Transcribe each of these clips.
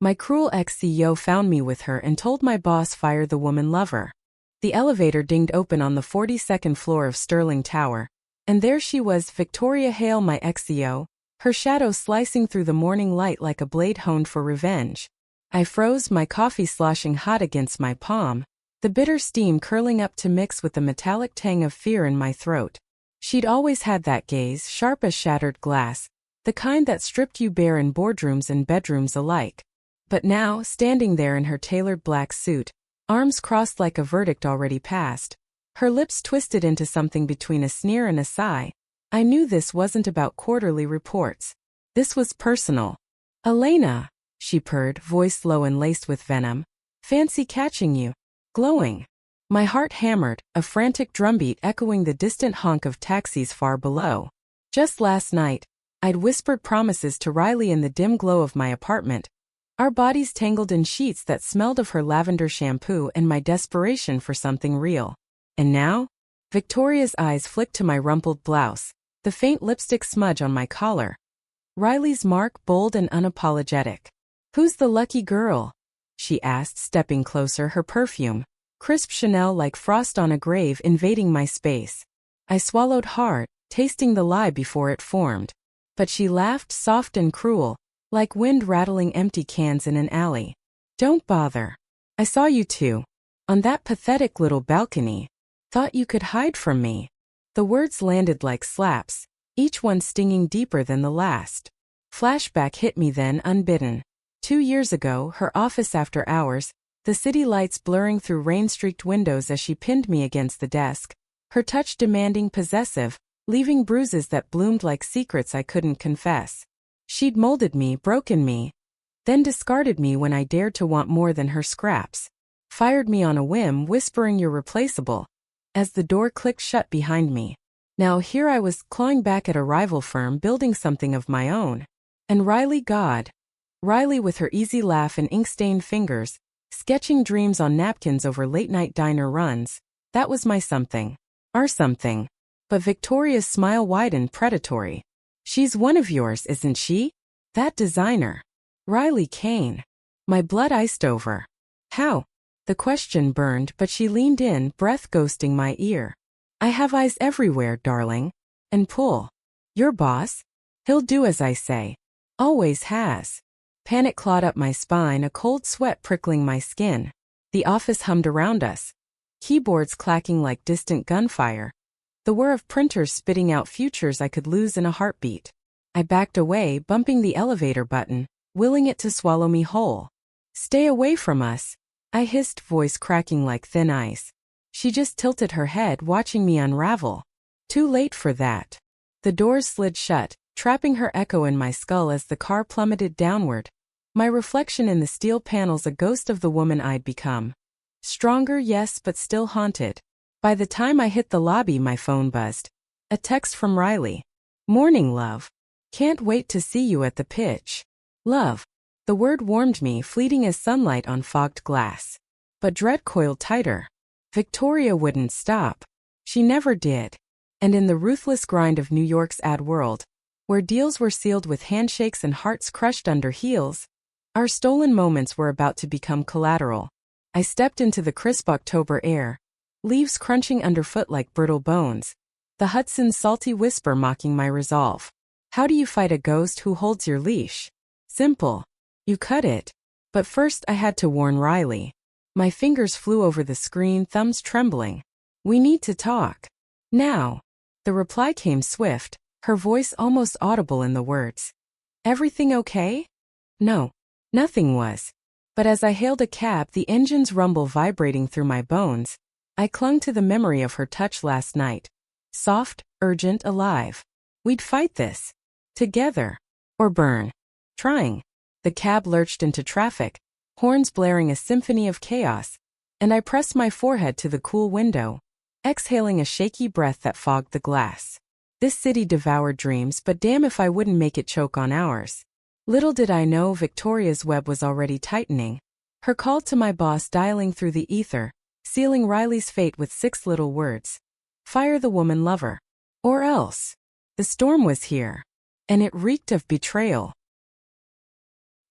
My cruel ex-CEO found me with her and told my boss fire the woman lover. The elevator dinged open on the 42nd floor of Sterling Tower, and there she was, Victoria Hale, my ex-CEO, her shadow slicing through the morning light like a blade honed for revenge. I froze, my coffee sloshing hot against my palm, the bitter steam curling up to mix with the metallic tang of fear in my throat. She'd always had that gaze, sharp as shattered glass, the kind that stripped you bare in boardrooms and bedrooms alike. But now, standing there in her tailored black suit, arms crossed like a verdict already passed, her lips twisted into something between a sneer and a sigh, I knew this wasn't about quarterly reports. This was personal. "Elena," she purred, voice low and laced with venom. "Fancy catching you. Glowing." My heart hammered, a frantic drumbeat echoing the distant honk of taxis far below. Just last night, I'd whispered promises to Riley in the dim glow of my apartment, our bodies tangled in sheets that smelled of her lavender shampoo and my desperation for something real. And now? Victoria's eyes flicked to my rumpled blouse, the faint lipstick smudge on my collar. Riley's mark, bold and unapologetic. "Who's the lucky girl?" she asked, stepping closer, her perfume, crisp Chanel like frost on a grave, invading my space. I swallowed hard, tasting the lie before it formed. But she laughed, soft and cruel, like wind rattling empty cans in an alley. "Don't bother. I saw you two. On that pathetic little balcony. Thought you could hide from me." The words landed like slaps, each one stinging deeper than the last. Flashback hit me then, unbidden. 2 years ago, her office after hours, the city lights blurring through rain-streaked windows as she pinned me against the desk, her touch demanding, possessive, leaving bruises that bloomed like secrets I couldn't confess. She'd molded me, broken me, then discarded me when I dared to want more than her scraps. Fired me on a whim, whispering "you're replaceable," as the door clicked shut behind me. Now here I was, clawing back at a rival firm, building something of my own. And Riley, God. Riley with her easy laugh and ink-stained fingers, sketching dreams on napkins over late-night diner runs, that was my something. Our something. But Victoria's smile widened, predatory. "She's one of yours, isn't she? That designer. Riley Kane." My blood iced over. "How?" The question burned, but she leaned in, breath ghosting my ear. "I have eyes everywhere, darling. And pull. Your boss? He'll do as I say. Always has." Panic clawed up my spine, a cold sweat prickling my skin. The office hummed around us, keyboards clacking like distant gunfire, the whir of printers spitting out futures I could lose in a heartbeat. I backed away, bumping the elevator button, willing it to swallow me whole. "Stay away from us," I hissed, voice cracking like thin ice. She just tilted her head, watching me unravel. Too late for that. The doors slid shut, trapping her echo in my skull as the car plummeted downward, my reflection in the steel panels a ghost of the woman I'd become. Stronger, yes, but still haunted. By the time I hit the lobby, my phone buzzed. A text from Riley. "Morning, love. Can't wait to see you at the pitch." Love. The word warmed me, fleeting as sunlight on fogged glass. But dread coiled tighter. Victoria wouldn't stop. She never did. And in the ruthless grind of New York's ad world, where deals were sealed with handshakes and hearts crushed under heels, our stolen moments were about to become collateral. I stepped into the crisp October air, leaves crunching underfoot like brittle bones, the Hudson's salty whisper mocking my resolve. How do you fight a ghost who holds your leash? Simple. You cut it. But first I had to warn Riley. My fingers flew over the screen, thumbs trembling. "We need to talk. Now." The reply came swift, her voice almost audible in the words. "Everything okay?" No. Nothing was. But as I hailed a cab, the engine's rumble vibrating through my bones, I clung to the memory of her touch last night. Soft, urgent, alive. We'd fight this. Together. Or burn. Trying. The cab lurched into traffic, horns blaring a symphony of chaos, and I pressed my forehead to the cool window, exhaling a shaky breath that fogged the glass. This city devoured dreams, but damn if I wouldn't make it choke on ours. Little did I know Victoria's web was already tightening, her call to my boss dialing through the ether, sealing Riley's fate with 6 little words. Fire the woman lover. Or else. The storm was here. And it reeked of betrayal.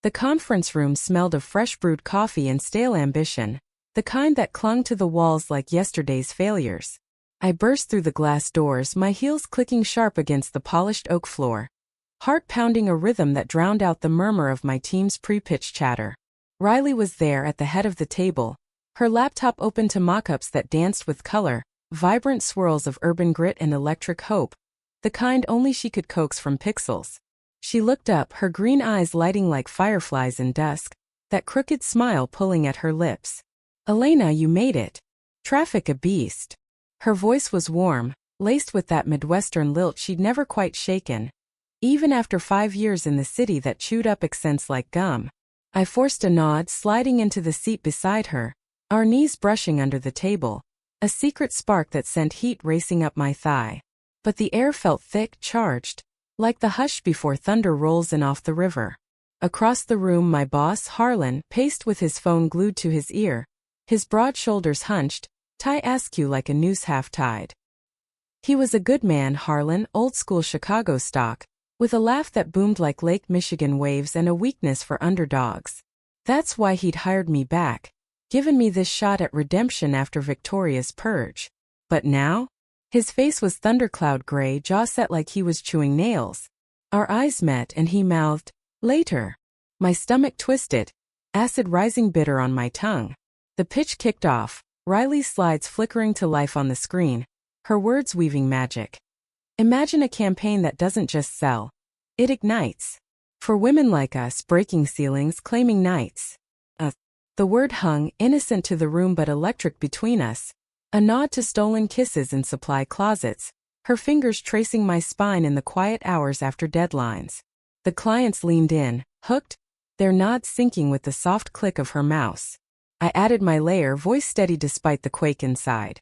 The conference room smelled of fresh brewed coffee and stale ambition, the kind that clung to the walls like yesterday's failures. I burst through the glass doors, my heels clicking sharp against the polished oak floor, heart pounding a rhythm that drowned out the murmur of my team's pre-pitch chatter. Riley was there at the head of the table, her laptop open to mock-ups that danced with color, vibrant swirls of urban grit and electric hope, the kind only she could coax from pixels. She looked up, her green eyes lighting like fireflies in dusk, that crooked smile pulling at her lips. "Elena, you made it. Traffic a beast." Her voice was warm, laced with that Midwestern lilt she'd never quite shaken, even after 5 years in the city that chewed up accents like gum. I forced a nod, sliding into the seat beside her, our knees brushing under the table, a secret spark that sent heat racing up my thigh. But the air felt thick, charged, like the hush before thunder rolls in off the river. Across the room, my boss, Harlan, paced with his phone glued to his ear, his broad shoulders hunched, tie askew like a noose half-tied. He was a good man, Harlan, old-school Chicago stock, with a laugh that boomed like Lake Michigan waves and a weakness for underdogs. That's why he'd hired me back, given me this shot at redemption after Victoria's purge. But now? His face was thundercloud gray, jaw set like he was chewing nails. Our eyes met and he mouthed, "Later." My stomach twisted, acid rising bitter on my tongue. The pitch kicked off, Riley's slides flickering to life on the screen, her words weaving magic. Imagine a campaign that doesn't just sell. It ignites. For women like us, breaking ceilings, claiming nights. The word hung, innocent to the room but electric between us. A nod to stolen kisses in supply closets, her fingers tracing my spine in the quiet hours after deadlines. The clients leaned in, hooked, their nods syncing with the soft click of her mouse. I added my layer, voice steady despite the quake inside.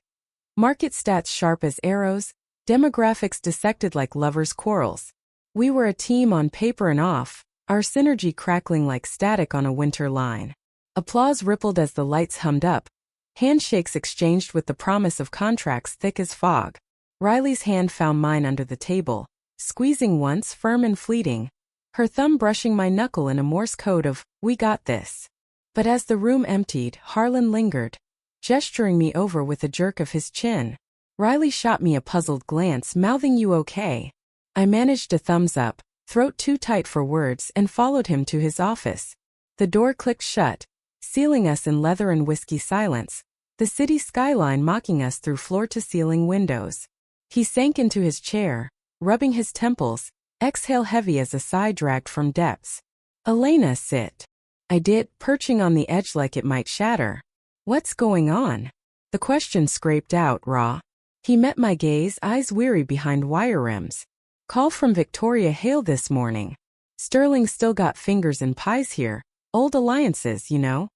Market stats sharp as arrows, demographics dissected like lovers' quarrels. We were a team on paper and off, our synergy crackling like static on a winter line. Applause rippled as the lights hummed up, handshakes exchanged with the promise of contracts thick as fog. Riley's hand found mine under the table, squeezing once, firm and fleeting, her thumb brushing my knuckle in a Morse code of, "We got this." But as the room emptied, Harlan lingered, gesturing me over with a jerk of his chin. Riley shot me a puzzled glance, mouthing, "You okay?" I managed a thumbs up, throat too tight for words, and followed him to his office. The door clicked shut, sealing us in leather and whiskey silence, the city skyline mocking us through floor-to-ceiling windows. He sank into his chair, rubbing his temples, exhale heavy as a sigh dragged from depths. "Elena, sit." I did, perching on the edge like it might shatter. "What's going on?" The question scraped out, raw. He met my gaze, eyes weary behind wire rims. "Call from Victoria Hale this morning. Sterling still got fingers in pies here. Old alliances, you know."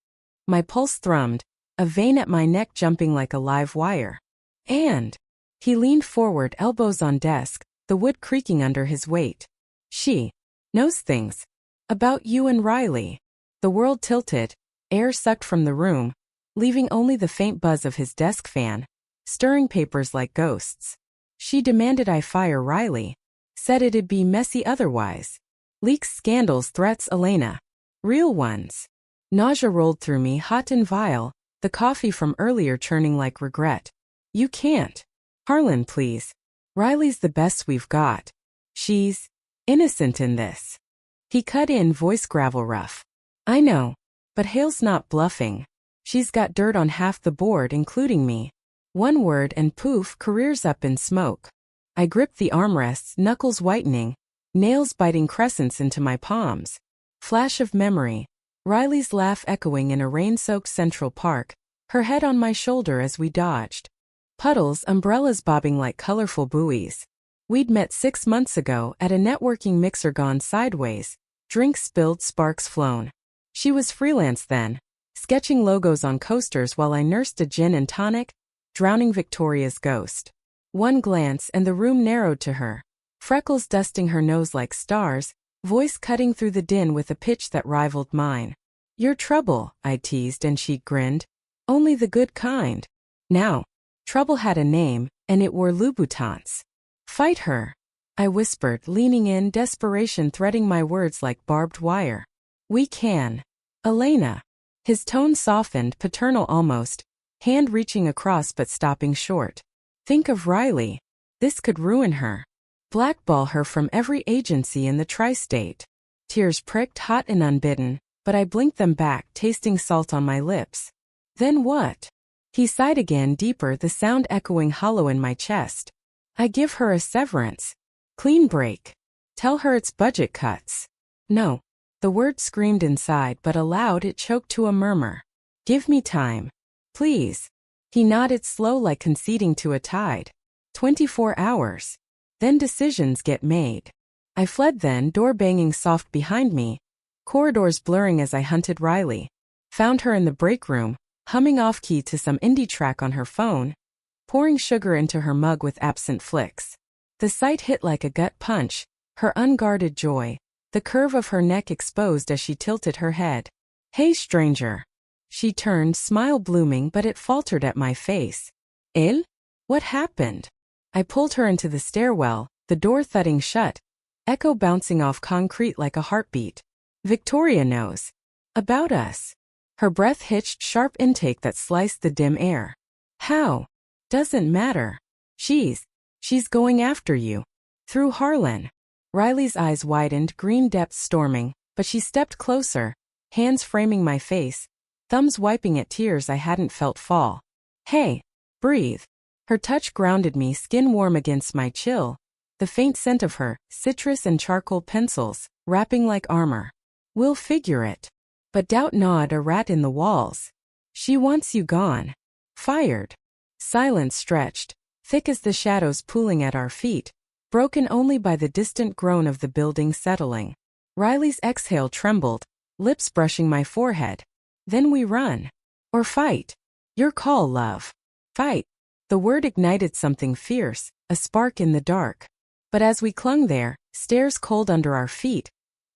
My pulse thrummed, a vein at my neck jumping like a live wire. "And?" He leaned forward, elbows on desk, the wood creaking under his weight. "She knows things about you and Riley." The world tilted, air sucked from the room, leaving only the faint buzz of his desk fan, stirring papers like ghosts. "She demanded I fire Riley. Said it'd be messy otherwise. Leaks, scandals, threats, Elena. Real ones." Nausea rolled through me, hot and vile, the coffee from earlier churning like regret. "You can't. Harlan, please. Riley's the best we've got. She's innocent in this." He cut in, voice gravel rough. "I know. But Hale's not bluffing. She's got dirt on half the board, including me." One word and poof, career's up in smoke. I gripped the armrests, knuckles whitening, nails biting crescents into my palms. Flash of memory. Riley's laugh echoing in a rain-soaked Central Park, her head on my shoulder as we dodged. Puddles, umbrellas bobbing like colorful buoys. We'd met 6 months ago at a networking mixer gone sideways, drinks spilled, sparks flown. She was freelance then, sketching logos on coasters while I nursed a gin and tonic, drowning Victoria's ghost. One glance and the room narrowed to her, freckles dusting her nose like stars, voice cutting through the din with a pitch that rivaled mine. "Your trouble," I teased, and she grinned. "Only the good kind." Now, trouble had a name, and it wore Louboutins. "Fight her," I whispered, leaning in, desperation threading my words like barbed wire. We can. Elena. His tone softened, paternal almost, hand reaching across but stopping short. Think of Riley. This could ruin her. Blackball her from every agency in the tri-state. Tears pricked hot and unbidden, but I blinked them back, tasting salt on my lips. Then what? He sighed again, deeper, the sound echoing hollow in my chest. I give her a severance. Clean break. Tell her it's budget cuts. No. The word screamed inside, but aloud it choked to a murmur. Give me time. Please. He nodded, slow, like conceding to a tide. 24 hours. Then decisions get made. I fled then, door banging soft behind me, corridors blurring as I hunted Riley. Found her in the break room, humming off-key to some indie track on her phone, pouring sugar into her mug with absent flicks. The sight hit like a gut punch, her unguarded joy, the curve of her neck exposed as she tilted her head. Hey, stranger. She turned, smile blooming, but it faltered at my face. Elle? What happened? I pulled her into the stairwell, the door thudding shut, echo bouncing off concrete like a heartbeat. Victoria knows. About us. Her breath hitched, sharp intake that sliced the dim air. How? Doesn't matter. She's going after you. Through Harlan. Riley's eyes widened, green depths storming, but she stepped closer, hands framing my face, thumbs wiping at tears I hadn't felt fall. Hey, breathe. Her touch grounded me, skin warm against my chill, the faint scent of her, citrus and charcoal pencils, wrapping like armor. We'll figure it. But doubt gnawed, a rat in the walls. She wants you gone. Fired. Silence stretched, thick as the shadows pooling at our feet, broken only by the distant groan of the building settling. Riley's exhale trembled, lips brushing my forehead. Then we run. Or fight. Your call, love. Fight. The word ignited something fierce, a spark in the dark. But as we clung there, stairs cold under our feet,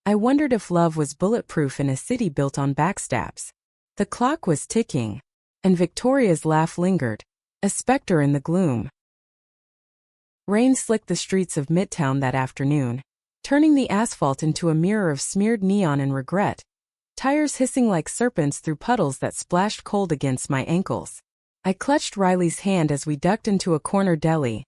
I wondered if love was bulletproof in a city built on backstabs. The clock was ticking, and Victoria's laugh lingered, a specter in the gloom. Rain slicked the streets of Midtown that afternoon, turning the asphalt into a mirror of smeared neon and regret, tires hissing like serpents through puddles that splashed cold against my ankles. I clutched Riley's hand as we ducked into a corner deli,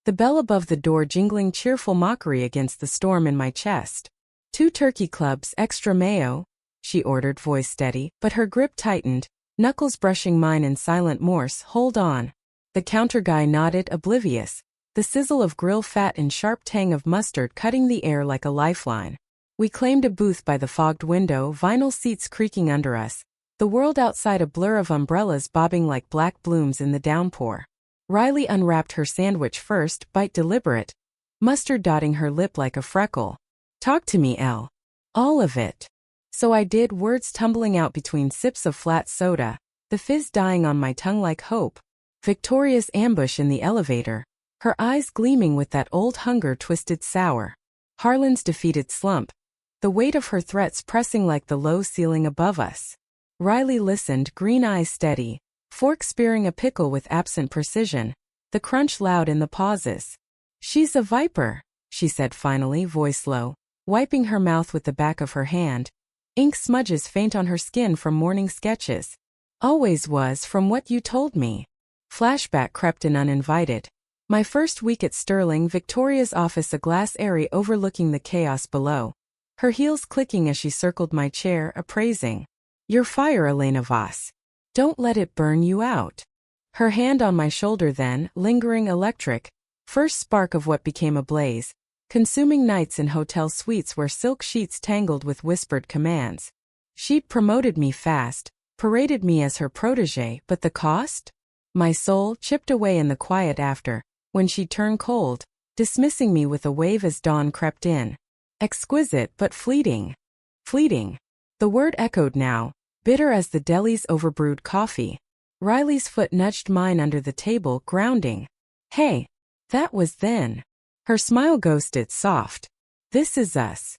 the bell above the door jingling cheerful mockery against the storm in my chest. 2 turkey clubs, extra mayo, she ordered, voice steady, but her grip tightened, knuckles brushing mine in silent Morse. Hold on. The counter guy nodded, oblivious, the sizzle of grill fat and sharp tang of mustard cutting the air like a lifeline. We claimed a booth by the fogged window, vinyl seats creaking under us, the world outside a blur of umbrellas bobbing like black blooms in the downpour. Riley unwrapped her sandwich first, bite deliberate, mustard dotting her lip like a freckle. Talk to me, Elle. All of it. So I did, words tumbling out between sips of flat soda, the fizz dying on my tongue like hope. Victoria's ambush in the elevator, her eyes gleaming with that old hunger twisted sour. Harlan's defeated slump, the weight of her threats pressing like the low ceiling above us. Riley listened, green eyes steady, fork spearing a pickle with absent precision, the crunch loud in the pauses. She's a viper, she said finally, voice low, wiping her mouth with the back of her hand. Ink smudges faint on her skin from morning sketches. Always was, from what you told me. Flashback crept in uninvited. My first week at Sterling, Victoria's office, a glass area overlooking the chaos below. Her heels clicking as she circled my chair, appraising. Your fire, Elena Voss. Don't let it burn you out. Her hand on my shoulder then, lingering electric, first spark of what became a blaze, consuming nights in hotel suites where silk sheets tangled with whispered commands. She'd promoted me fast, paraded me as her protege, but the cost? My soul chipped away in the quiet after, when she turned cold, dismissing me with a wave as dawn crept in. Exquisite but fleeting. Fleeting. The word echoed now, bitter as the deli's overbrewed coffee. Riley's foot nudged mine under the table, grounding. Hey, that was then. Her smile ghosted, soft. This is us.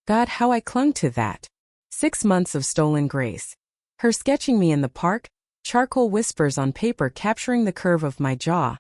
God, how I clung to that. 6 months of stolen grace. Her sketching me in the park, charcoal whispers on paper capturing the curve of my jaw,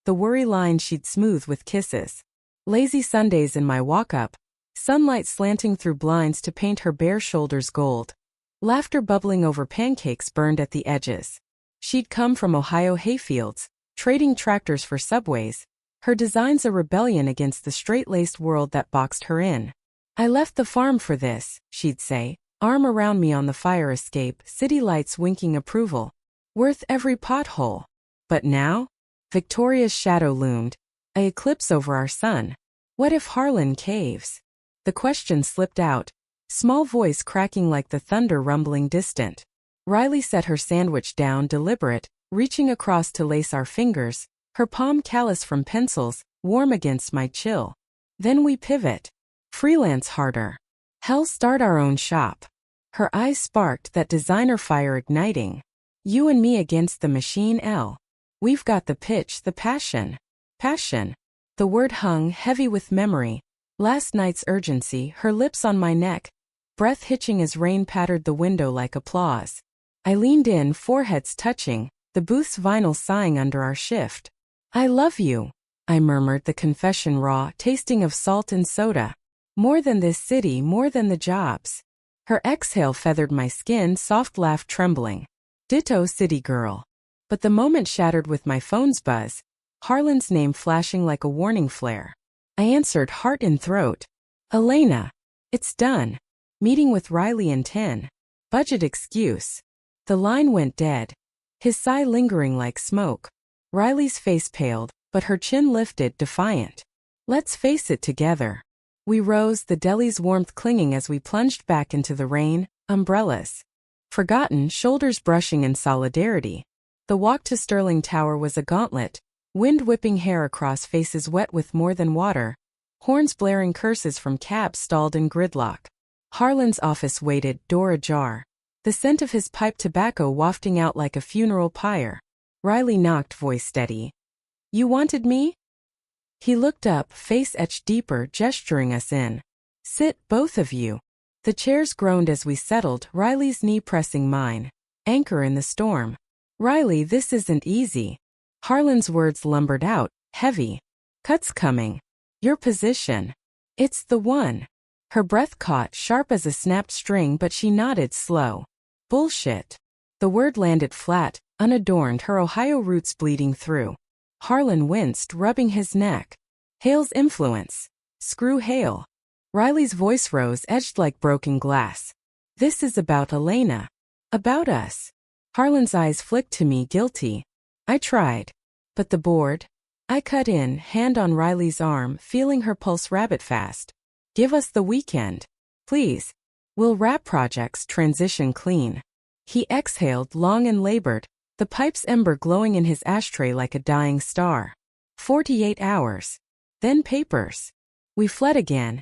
the worry lines she'd smooth with kisses. Lazy Sundays in my walk-up, sunlight slanting through blinds to paint her bare shoulders gold. Laughter bubbling over pancakes burned at the edges. She'd come from Ohio hayfields, trading tractors for subways, her designs a rebellion against the straight-laced world that boxed her in. "I left the farm for this," she'd say, arm around me on the fire escape, city lights winking approval. "Worth every pothole." But now? Victoria's shadow loomed, an eclipse over our sun. What if Harlan caves? The question slipped out, small voice cracking like the thunder rumbling distant. Riley set her sandwich down, deliberate, reaching across to lace our fingers, her palm callous from pencils, warm against my chill. "Then we pivot. Freelance harder. Hell, start our own shop." Her eyes sparked, that designer fire igniting. "You and me against the machine, L. We've got the pitch, the passion." Passion. The word hung heavy with memory. Last night's urgency, her lips on my neck, breath hitching as rain pattered the window like applause. I leaned in, foreheads touching, the booth's vinyl sighing under our shift. "I love you," I murmured, the confession raw, tasting of salt and soda. "More than this city, more than the jobs." Her exhale feathered my skin, soft laugh trembling. "Ditto, city girl." But the moment shattered with my phone's buzz, Harlan's name flashing like a warning flare. I answered, heart in throat. "Elena. It's done. Meeting with Riley in 10. Budget excuse." The line went dead, his sigh lingering like smoke. Riley's face paled, but her chin lifted, defiant. "Let's face it together." We rose, the deli's warmth clinging as we plunged back into the rain, umbrellas forgotten, shoulders brushing in solidarity. The walk to Sterling Tower was a gauntlet, wind whipping hair across faces wet with more than water, horns blaring curses from cabs stalled in gridlock. Harlan's office waited, door ajar, the scent of his pipe tobacco wafting out like a funeral pyre. Riley knocked, voice steady. "You wanted me?" He looked up, face etched deeper, gesturing us in. "Sit, both of you." The chairs groaned as we settled, Riley's knee pressing mine. Anchor in the storm. "Riley, this isn't easy." Harlan's words lumbered out, heavy. "Cuts coming. Your position. It's the one." Her breath caught, sharp as a snapped string, but she nodded, slow. "Bullshit." The word landed flat, unadorned, her Ohio roots bleeding through. Harlan winced, rubbing his neck. "Hale's influence. Screw Hale." Riley's voice rose, edged like broken glass. "This is about Elena. About us." Harlan's eyes flicked to me, guilty. I tried. "But the board?" I cut in, hand on Riley's arm, feeling her pulse rabbit fast. "Give us the weekend. Please. We'll wrap projects, transition clean." He exhaled, long and labored, the pipe's ember glowing in his ashtray like a dying star. 48 hours. Then papers. We fled again.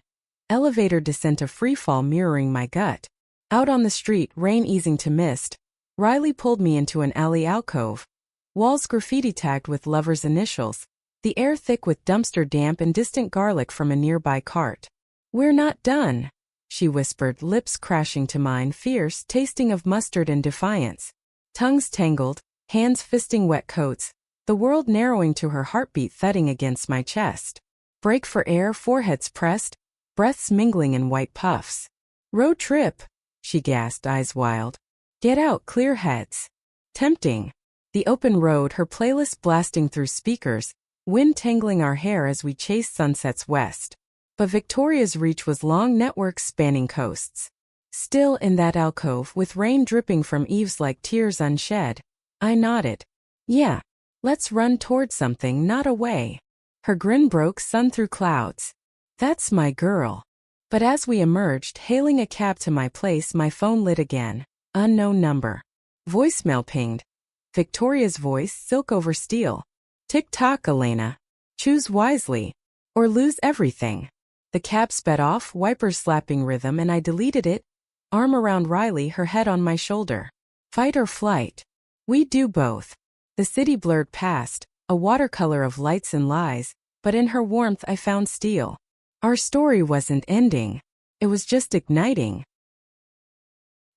Elevator descent, a freefall mirroring my gut. Out on the street, rain easing to mist, Riley pulled me into an alley alcove. Walls graffiti tagged with lovers' initials, the air thick with dumpster damp and distant garlic from a nearby cart. "We're not done," she whispered, lips crashing to mine, fierce, tasting of mustard and defiance. Tongues tangled, hands fisting wet coats, the world narrowing to her heartbeat thudding against my chest. Break for air, foreheads pressed, breaths mingling in white puffs. "Road trip," she gasped, eyes wild. "Get out, clear heads." Tempting. The open road, her playlist blasting through speakers, wind tangling our hair as we chased sunsets west. But Victoria's reach was long, networks spanning coasts. Still in that alcove, with rain dripping from eaves like tears unshed, I nodded. "Yeah. Let's run toward something, not away." Her grin broke, sun through clouds. "That's my girl." But as we emerged, hailing a cab to my place, my phone lit again. Unknown number. Voicemail pinged. Victoria's voice, silk over steel. "Tick-tock, Elena. Choose wisely, or lose everything." The cab sped off, wipers slapping rhythm, and I deleted it, arm around Riley, her head on my shoulder. Fight or flight? We do both. The city blurred past, a watercolor of lights and lies, but in her warmth I found steel. Our story wasn't ending. It was just igniting.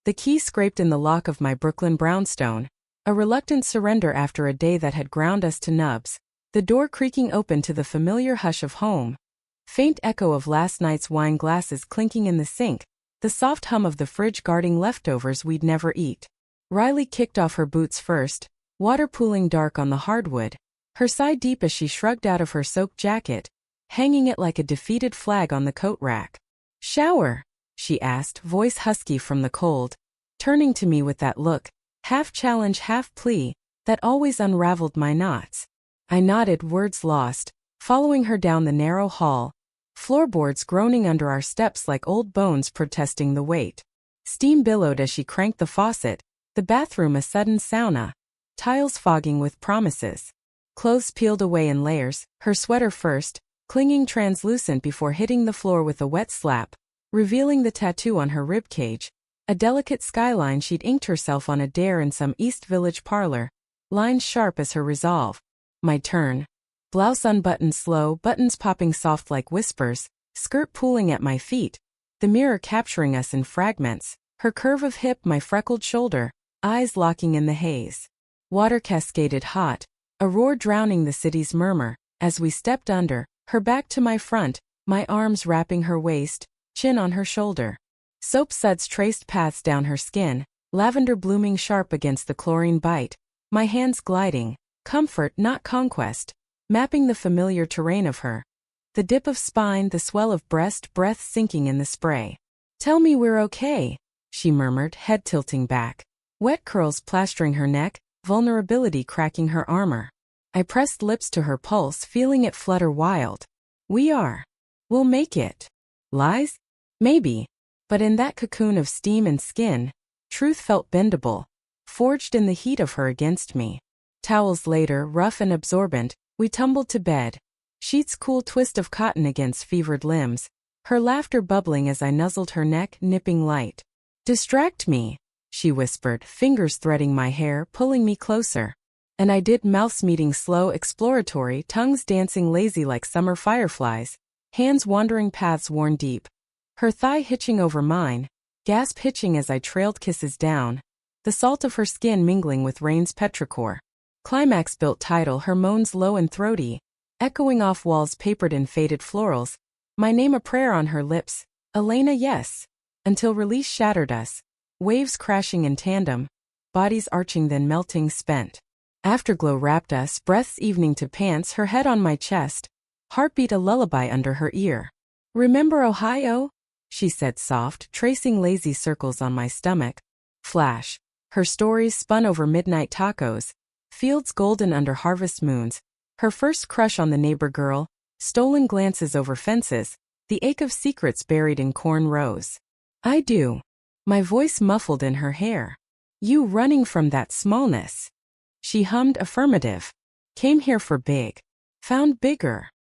The key scraped in the lock of my Brooklyn brownstone, a reluctant surrender after a day that had ground us to nubs, the door creaking open to the familiar hush of home. Faint echo of last night's wine glasses clinking in the sink, the soft hum of the fridge guarding leftovers we'd never eat. Riley kicked off her boots first, water pooling dark on the hardwood, her sigh deep as she shrugged out of her soaked jacket, hanging it like a defeated flag on the coat rack. "Shower?" she asked, voice husky from the cold, turning to me with that look, half challenge, half plea, that always unraveled my knots. I nodded, words lost, following her down the narrow hall, floorboards groaning under our steps like old bones protesting the weight. Steam billowed as she cranked the faucet, the bathroom a sudden sauna, tiles fogging with promises. Clothes peeled away in layers, her sweater first, clinging translucent before hitting the floor with a wet slap, revealing the tattoo on her ribcage, a delicate skyline she'd inked herself on a dare in some East Village parlor, lines sharp as her resolve. My turn. Blouse unbuttoned slow, buttons popping soft like whispers, skirt pooling at my feet, the mirror capturing us in fragments, her curve of hip my freckled shoulder, eyes locking in the haze. Water cascaded hot, a roar drowning the city's murmur, as we stepped under, her back to my front, my arms wrapping her waist, chin on her shoulder. Soap suds traced paths down her skin, lavender blooming sharp against the chlorine bite, my hands gliding, comfort not conquest, mapping the familiar terrain of her. The dip of spine, the swell of breast, breath sinking in the spray. "Tell me we're okay," she murmured, head tilting back. Wet curls plastering her neck, vulnerability cracking her armor. I pressed lips to her pulse, feeling it flutter wild. "We are. We'll make it." Lies? Maybe. But in that cocoon of steam and skin, truth felt bendable, forged in the heat of her against me. Towels later, rough and absorbent, we tumbled to bed. Sheets cool twist of cotton against fevered limbs, her laughter bubbling as I nuzzled her neck, nipping light. "Distract me," she whispered, fingers threading my hair, pulling me closer. And I did, mouths meeting slow, exploratory, tongues dancing lazy like summer fireflies, hands wandering paths worn deep. Her thigh hitching over mine, gasp hitching as I trailed kisses down, the salt of her skin mingling with rain's petrichor. Climax built tidal, her moans low and throaty, echoing off walls papered in faded florals, my name a prayer on her lips, Elena yes, until release shattered us, waves crashing in tandem, bodies arching then melting spent. Afterglow wrapped us, breaths evening to pants, her head on my chest, heartbeat a lullaby under her ear. "Remember Ohio?" she said soft, tracing lazy circles on my stomach. Flash. Her stories spun over midnight tacos, fields golden under harvest moons, her first crush on the neighbor girl, stolen glances over fences, the ache of secrets buried in corn rows. "I do." My voice muffled in her hair. "You running from that smallness." She hummed affirmative. "Came here for big. Found bigger."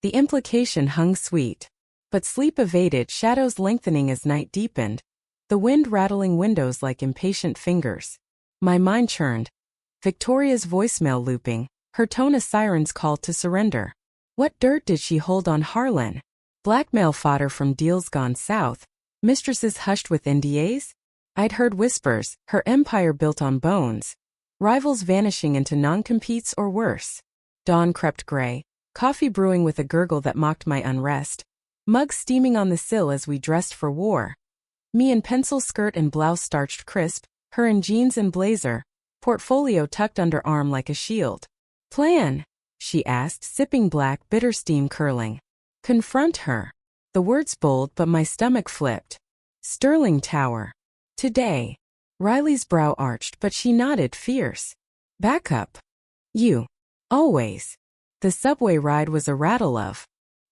The implication hung sweet. But sleep evaded, shadows lengthening as night deepened, the wind rattling windows like impatient fingers. My mind churned. Victoria's voicemail looping, her tone a siren's call to surrender. What dirt did she hold on Harlan? Blackmail fodder from deals gone south, mistresses hushed with NDAs? I'd heard whispers, her empire built on bones, rivals vanishing into non-competes or worse. Dawn crept gray, coffee brewing with a gurgle that mocked my unrest, mugs steaming on the sill as we dressed for war. Me in pencil skirt and blouse starched crisp, her in jeans and blazer, portfolio tucked under arm like a shield. "Plan?" she asked, sipping black, bitter steam curling. Confront her. The words bold, but my stomach flipped. "Sterling Tower. Today." Riley's brow arched, but she nodded, fierce. "Back up. You. Always." The subway ride was a rattle of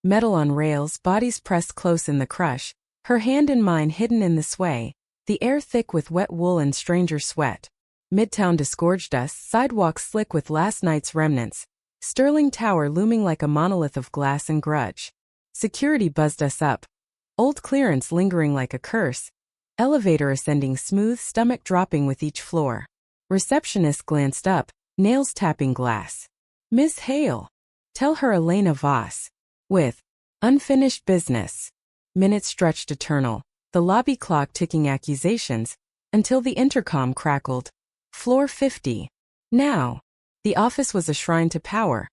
metal on rails, bodies pressed close in the crush, her hand in mine hidden in the sway, the air thick with wet wool and stranger sweat. Midtown disgorged us, sidewalks slick with last night's remnants, Sterling Tower looming like a monolith of glass and grudge. Security buzzed us up, old clearance lingering like a curse, elevator ascending smooth, stomach dropping with each floor. Receptionist glanced up, nails tapping glass. "Miss Hale. Tell her Elena Voss." With unfinished business. Minutes stretched eternal, the lobby clock ticking accusations, until the intercom crackled. "Floor 50. Now." The office was a shrine to power.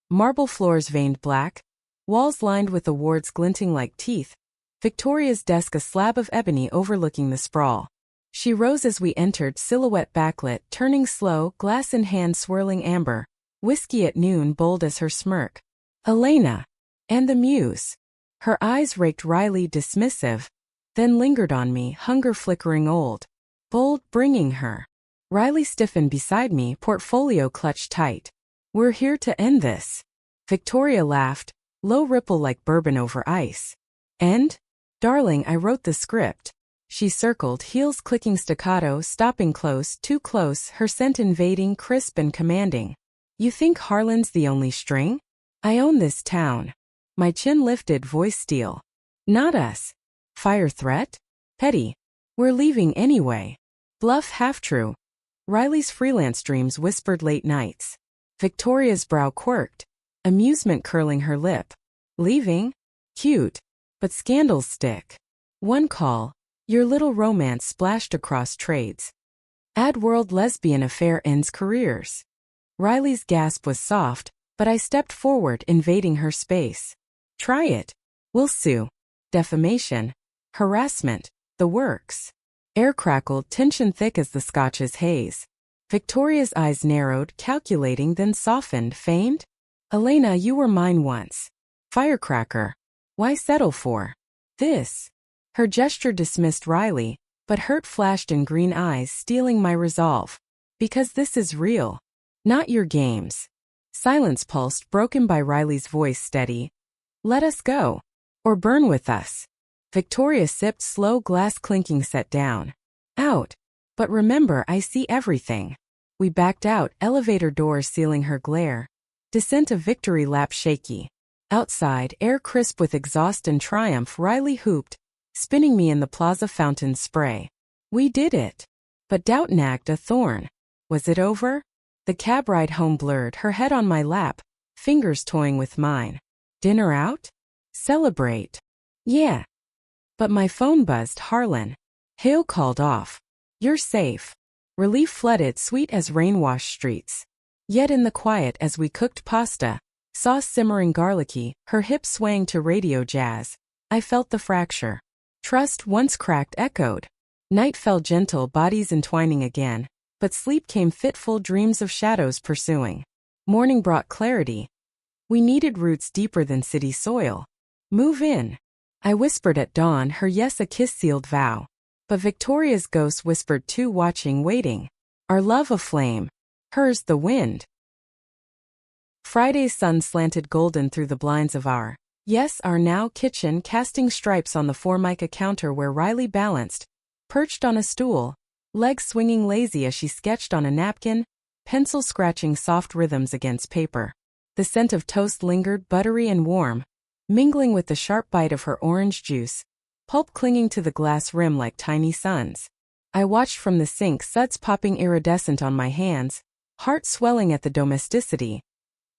Marble floors veined black, walls lined with awards glinting like teeth, Victoria's desk a slab of ebony overlooking the sprawl. She rose as we entered, silhouette backlit, turning slow, glass in hand swirling amber, whiskey at noon bold as her smirk. Elena. And the muse. Her eyes raked Riley dismissive, then lingered on me, hunger flickering old. Bold, bringing her. Riley stiffened beside me, portfolio clutched tight. We're here to end this. Victoria laughed, low ripple like bourbon over ice. End? Darling, I wrote the script. She circled, heels clicking staccato, stopping close, too close, her scent invading, crisp and commanding. You think Harlan's the only string? I own this town. My chin lifted, voice steel. Not us. Fire threat? Petty. We're leaving anyway. Bluff half-true. Riley's freelance dreams whispered late nights. Victoria's brow quirked, amusement curling her lip. Leaving? Cute. But scandals stick. One call. Your little romance splashed across trades. Ad world lesbian affair ends careers. Riley's gasp was soft, but I stepped forward, invading her space. Try it. We'll sue. Defamation. Harassment. The works. Air crackled, tension thick as the Scotch's haze. Victoria's eyes narrowed, calculating, then softened, feigned. Elena, you were mine once. Firecracker. Why settle for this? Her gesture dismissed Riley, but hurt flashed in green eyes, stealing my resolve. Because this is real. Not your games. Silence pulsed, broken by Riley's voice steady. Let us go. Or burn with us. Victoria sipped, slow glass clinking, set down. Out. But remember, I see everything. We backed out, elevator doors sealing her glare. Descent of victory lap shaky. Outside, air crisp with exhaust and triumph, Riley hooped, spinning me in the plaza fountain spray. We did it. But doubt nagged a thorn. Was it over? The cab ride home blurred, her head on my lap, fingers toying with mine. Dinner out? Celebrate. Yeah. But my phone buzzed. Harlan. Hale called off. You're safe. Relief flooded, sweet as rain-washed streets. Yet in the quiet as we cooked pasta, sauce simmering garlicky, her hips swaying to radio jazz, I felt the fracture. Trust once cracked echoed. Night fell gentle, bodies entwining again, but sleep came fitful, dreams of shadows pursuing. Morning brought clarity. We needed roots deeper than city soil. Move in. I whispered at dawn, her yes a kiss-sealed vow. But Victoria's ghost whispered too, watching, waiting. Our love aflame. Hers the wind. Friday's sun slanted golden through the blinds of our now kitchen, casting stripes on the formica counter where Riley balanced, perched on a stool, legs swinging lazy as she sketched on a napkin, pencil scratching soft rhythms against paper. The scent of toast lingered, buttery and warm, mingling with the sharp bite of her orange juice, pulp clinging to the glass rim like tiny suns. I watched from the sink, suds popping iridescent on my hands, heart swelling at the domesticity.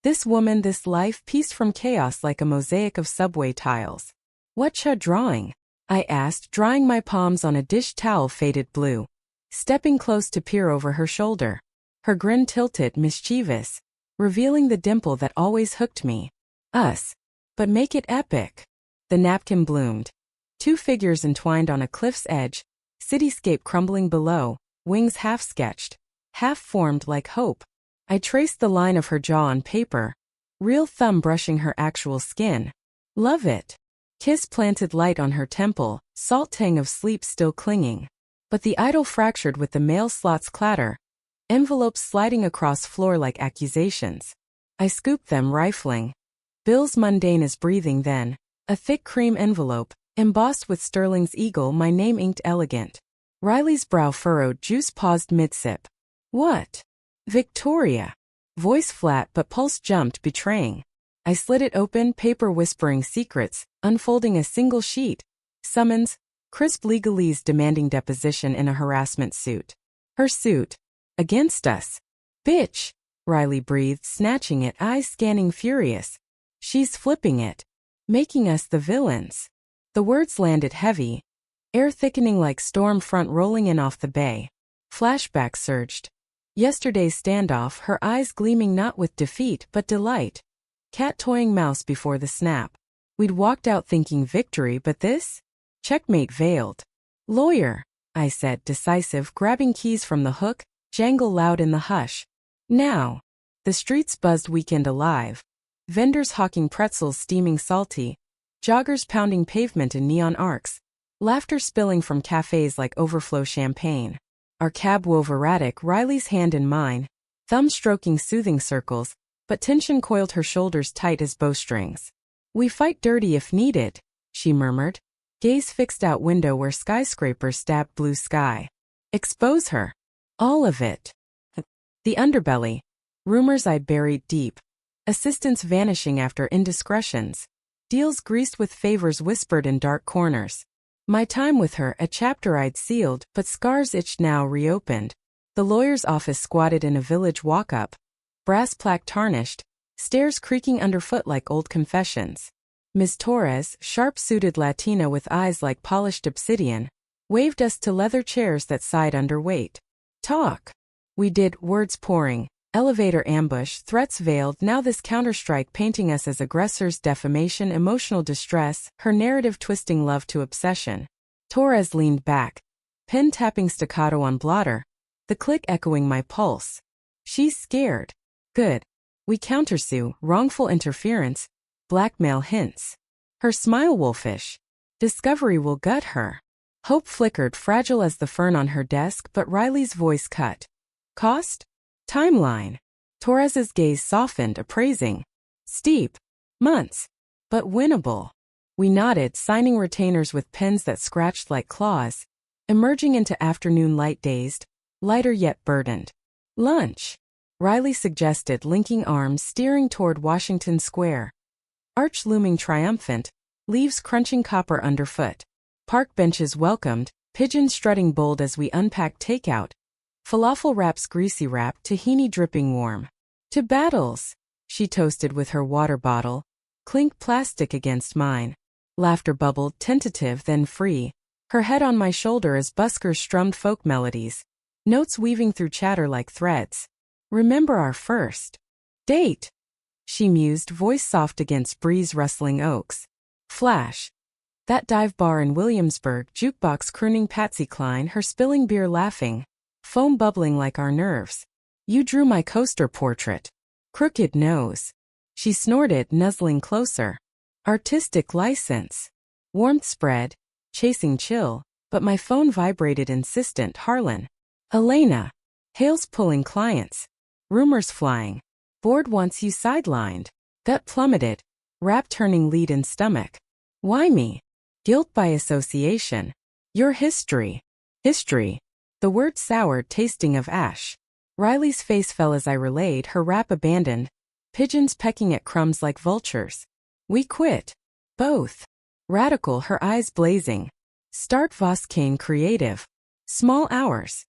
This woman, this life, pieced from chaos like a mosaic of subway tiles. Whatcha drawing? I asked, drying my palms on a dish towel faded blue. Stepping close to peer over her shoulder. Her grin tilted, mischievous, revealing the dimple that always hooked me. Us. But make it epic. The napkin bloomed. Two figures entwined on a cliff's edge, cityscape crumbling below, wings half sketched, half formed like hope. I traced the line of her jaw on paper, real thumb brushing her actual skin. Love it. Kiss planted light on her temple, salt tang of sleep still clinging. But the idol fractured with the mail slot's clatter, envelopes sliding across floor like accusations. I scooped them, rifling. Bills mundane as breathing, then a thick cream envelope, embossed with Sterling's eagle, my name inked elegant. Riley's brow furrowed, juice paused mid-sip. What? Victoria. Voice flat but pulse jumped, betraying. I slid it open, paper whispering secrets, unfolding a single sheet. Summons, crisp legalese demanding deposition in a harassment suit. Her suit. Against us. Bitch. Riley breathed, snatching it, eyes scanning furious. She's flipping it. Making us the villains. The words landed heavy. Air thickening like storm front rolling in off the bay. Flashback surged. Yesterday's standoff, her eyes gleaming not with defeat but delight. Cat-toying mouse before the snap. We'd walked out thinking victory, but this? Checkmate veiled. Lawyer, I said, decisive, grabbing keys from the hook, jangle loud in the hush. Now. The streets buzzed, weekend alive. Vendors hawking pretzels steaming salty. Joggers pounding pavement in neon arcs. Laughter spilling from cafes like overflow champagne. Our cab wove erratic, Riley's hand in mine, thumb stroking soothing circles, but tension coiled her shoulders tight as bowstrings. We fight dirty if needed, she murmured, gaze fixed out window where skyscrapers stabbed blue sky. Expose her. All of it. The underbelly. Rumors I'd buried deep. Assistants vanishing after indiscretions. Deals greased with favors whispered in dark corners. My time with her, a chapter I'd sealed, but scars itched now reopened. The lawyer's office squatted in a village walk-up. Brass plaque tarnished, stairs creaking underfoot like old confessions. Ms. Torres, sharp-suited Latina with eyes like polished obsidian, waved us to leather chairs that sighed under weight. Talk. We did, words pouring. Elevator ambush, threats veiled, now this counterstrike painting us as aggressors, defamation, emotional distress, her narrative twisting love to obsession. Torres leaned back, pen tapping staccato on blotter, the click echoing my pulse. She's scared. Good. We countersue, wrongful interference, blackmail hints. Her smile wolfish. Discovery will gut her. Hope flickered, fragile as the fern on her desk, but Riley's voice cut. Cost? Timeline. Torres's gaze softened, appraising. Steep. Months. But winnable. We nodded, signing retainers with pens that scratched like claws. Emerging into afternoon light dazed, lighter yet burdened. Lunch. Riley suggested, linking arms, steering toward Washington Square. Arch looming triumphant, leaves crunching copper underfoot. Park benches welcomed, pigeons strutting bold as we unpacked takeout. Falafel wraps greasy wrap, tahini dripping warm. To battles, she toasted with her water bottle, clink plastic against mine. Laughter bubbled, tentative then free, her head on my shoulder as buskers strummed folk melodies, notes weaving through chatter like threads. Remember our first date, she mused, voice soft against breeze rustling oaks. Flash. That dive bar in Williamsburg, jukebox crooning Patsy Cline, her spilling beer laughing. Foam bubbling like our nerves. You drew my coaster portrait. Crooked nose. She snorted, nuzzling closer. Artistic license. Warmth spread, chasing chill, but my phone vibrated insistent. Harlan. Elena. Hales pulling clients. Rumors flying. Board wants you sidelined. Gut plummeted. Rap turning lead in stomach. Why me? Guilt by association. Your history. History. The word soured, tasting of ash. Riley's face fell as I relayed, her rap abandoned. Pigeons pecking at crumbs like vultures. We quit. Both. Radical, her eyes blazing. Start Voskane creative. Small hours.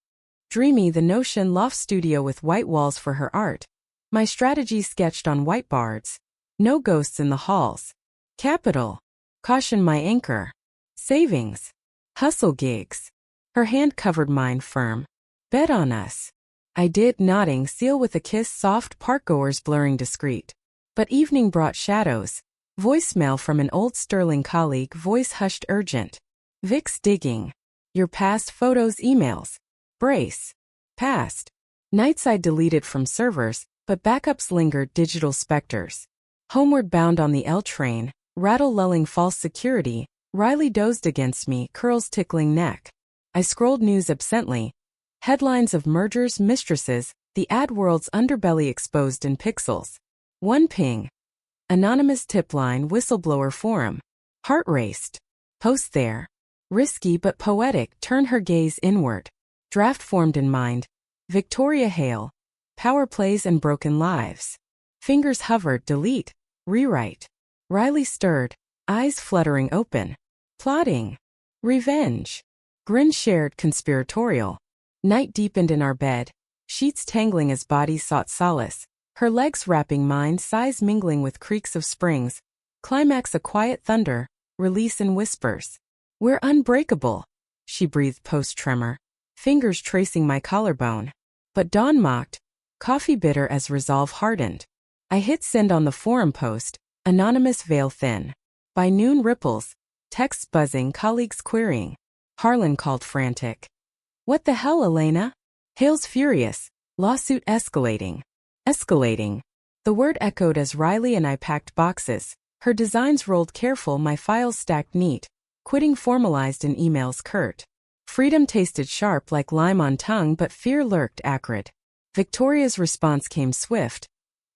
Dreamy, the notion loft studio with white walls for her art. My strategy sketched on whiteboards. No ghosts in the halls. Capital. Caution my anchor. Savings. Hustle gigs. Her hand covered mine firm. Bet on us. I did, nodding, seal with a kiss, soft, parkgoers blurring discreet. But evening brought shadows. Voicemail from an old Sterling colleague, voice hushed urgent. Vic's digging. Your past photos, emails. Brace. Past. Nights I deleted from servers, but backups lingered, digital specters. Homeward bound on the L train, rattle lulling false security, Riley dozed against me, curls tickling neck. I scrolled news absently. Headlines of mergers, mistresses, the ad world's underbelly exposed in pixels. One ping. Anonymous tip line, whistleblower forum. Heart raced. Post there. Risky but poetic, turn her gaze inward. Draft formed in mind. Victoria Hale. Power plays and broken lives. Fingers hovered, delete. Rewrite. Riley stirred, eyes fluttering open. Plotting. Revenge. Grin shared, conspiratorial. Night deepened in our bed, sheets tangling as bodies sought solace, her legs wrapping mine, sighs mingling with creaks of springs. Climax a quiet thunder, release in whispers. We're unbreakable, she breathed post-tremor, fingers tracing my collarbone. But dawn mocked, coffee bitter as resolve hardened. I hit send on the forum post, anonymous veil thin. By noon ripples, texts buzzing, colleagues querying. Harlan called frantic. What the hell, Elena? Hale's furious, lawsuit escalating. Escalating. The word echoed as Riley and I packed boxes, her designs rolled careful, my files stacked neat, quitting formalized in emails curt. Freedom tasted sharp like lime on tongue, but fear lurked acrid. Victoria's response came swift.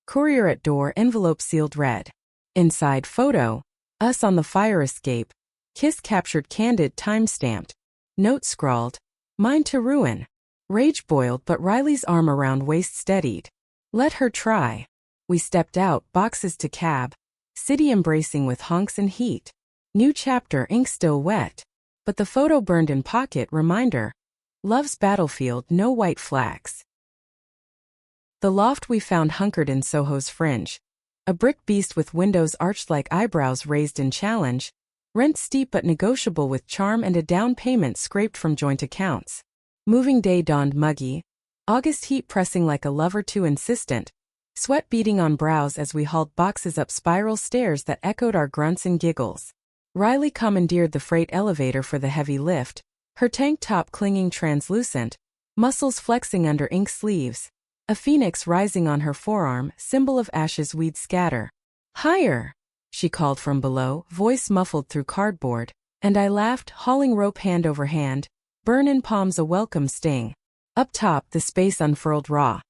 Courier at door, envelope sealed red. Inside photo, us on the fire escape. Kiss captured, candid, time-stamped. Note scrawled, mine to ruin. Rage boiled, but Riley's arm around waist steadied. Let her try. We stepped out, boxes to cab. City embracing with honks and heat. New chapter, ink still wet. But the photo burned in pocket, reminder. Love's battlefield, no white flags. The loft we found hunkered in Soho's fringe. A brick beast with windows arched like eyebrows raised in challenge. Rent steep but negotiable with charm and a down payment scraped from joint accounts. Moving day dawned muggy. August heat pressing like a lover too insistent. Sweat beading on brows as we hauled boxes up spiral stairs that echoed our grunts and giggles. Riley commandeered the freight elevator for the heavy lift, her tank top clinging translucent, muscles flexing under ink sleeves. A phoenix rising on her forearm, symbol of ashes we'd scatter. Higher, she called from below, voice muffled through cardboard, and I laughed, hauling rope hand over hand, burn in palms a welcome sting. Up top, the space unfurled raw.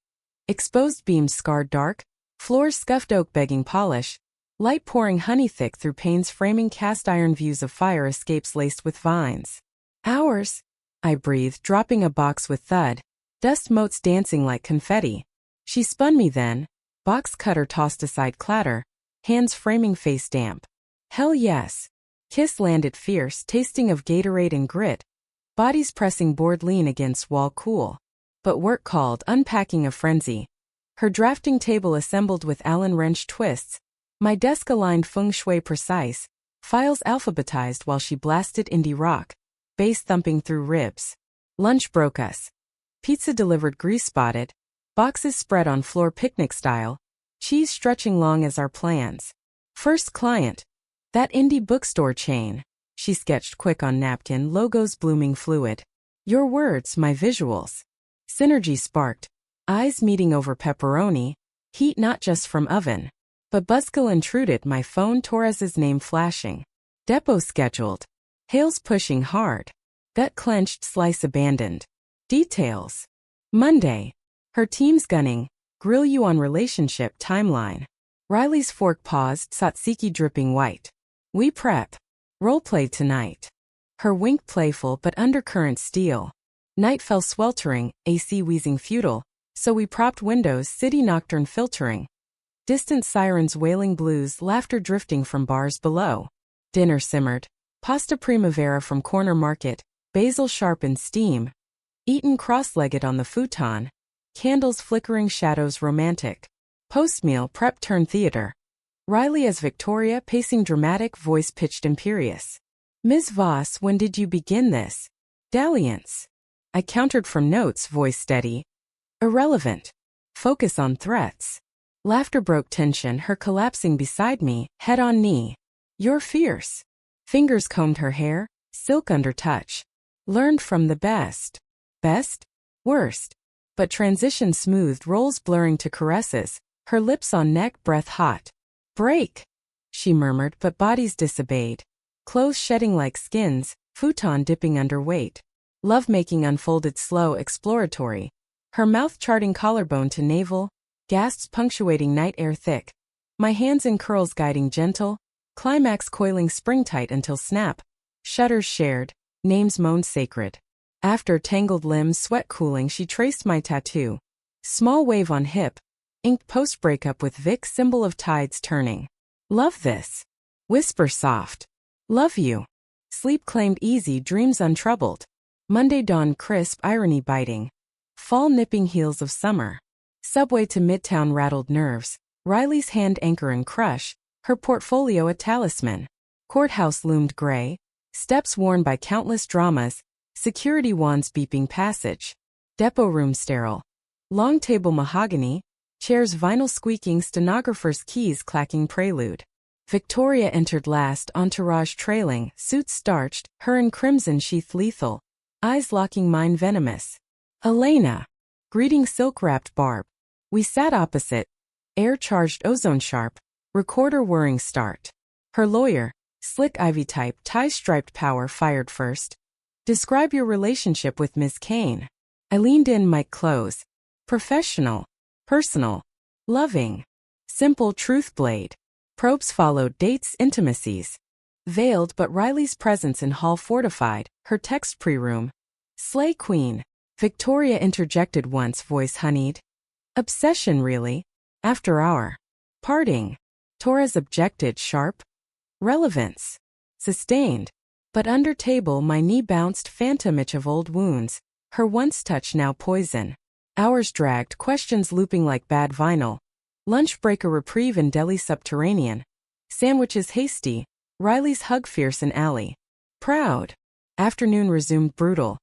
Exposed beams scarred dark, floors scuffed oak begging polish, light pouring honey thick through panes framing cast iron views of fire escapes laced with vines. Ours, I breathed, dropping a box with thud. Dust motes dancing like confetti. She spun me then, box cutter tossed aside clatter, hands framing face damp. Hell yes. Kiss landed fierce, tasting of Gatorade and grit. Bodies pressing board lean against wall cool. But work called, unpacking a frenzy. Her drafting table assembled with Allen wrench twists. My desk aligned feng shui precise. Files alphabetized while she blasted indie rock. Bass thumping through ribs. Lunch broke us. Pizza delivered grease-spotted, boxes spread on floor picnic style, cheese stretching long as our plans. First client. That indie bookstore chain. She sketched quick on napkin, logos blooming fluid. Your words, my visuals. Synergy sparked. Eyes meeting over pepperoni. Heat not just from oven. But buzzkill intruded, my phone Torres's name flashing. Depot scheduled. Hale's pushing hard. Gut clenched, slice abandoned. Details. Monday. Her team's gunning. Grill you on relationship timeline. Riley's fork paused, tzatziki dripping white. We prep. Roleplay tonight. Her wink playful but undercurrent steel. Night fell sweltering, AC wheezing futile, so we propped windows, city nocturne filtering. Distant sirens wailing blues, laughter drifting from bars below. Dinner simmered. Pasta primavera from corner market, basil sharp in steam. Eaten cross-legged on the futon. Candles flickering, shadows romantic. Post-meal prep turn theater. Riley as Victoria, pacing dramatic, voice pitched imperious. Ms. Voss, when did you begin this dalliance? I countered from notes, voice steady. Irrelevant. Focus on threats. Laughter broke tension, her collapsing beside me, head on knee. You're fierce. Fingers combed her hair, silk under touch. Learned from the best. Best? Worst. But transition smoothed, rolls blurring to caresses, her lips on neck, breath hot. Break! She murmured, but bodies disobeyed. Clothes shedding like skins, futon dipping under weight. Love-making unfolded slow, exploratory. Her mouth charting collarbone to navel, gasps punctuating night air thick. My hands in curls guiding gentle, climax coiling spring-tight until snap. Shudders shared, names moaned sacred. After tangled limbs, sweat cooling, she traced my tattoo. Small wave on hip, inked post-breakup with Vic, symbol of tides turning. Love this. Whisper soft. Love you. Sleep claimed easy, dreams untroubled. Monday dawn crisp, irony biting. Fall nipping heels of summer. Subway to Midtown rattled nerves. Riley's hand anchor and crush, her portfolio a talisman. Courthouse loomed gray. Steps worn by countless dramas. Security wands beeping passage. Depot room sterile. Long table mahogany. Chairs vinyl squeaking, stenographer's keys clacking prelude. Victoria entered last, entourage trailing, suits starched, her in crimson sheath lethal. Eyes locking, mine venomous. Elena. Greeting silk-wrapped Barb. We sat opposite. Air charged, ozone sharp. Recorder whirring start. Her lawyer. Slick ivy type, tie striped power fired first. Describe your relationship with Ms. Kane. I leaned in, mic close. Professional. Personal. Loving. Simple truth blade. Probes followed, dates, intimacies. Veiled, but Riley's presence in hall fortified, her text pre-room. Slay queen. Victoria interjected once, voice honeyed. Obsession really. After hour. Parting. Torres objected, sharp. Relevance. Sustained. But under table my knee bounced, phantom itch of old wounds. Her once touch now poison. Hours dragged, questions looping like bad vinyl. Lunch break a reprieve in deli subterranean. Sandwiches hasty. Riley's hug fierce in alley. Proud. Afternoon resumed brutal.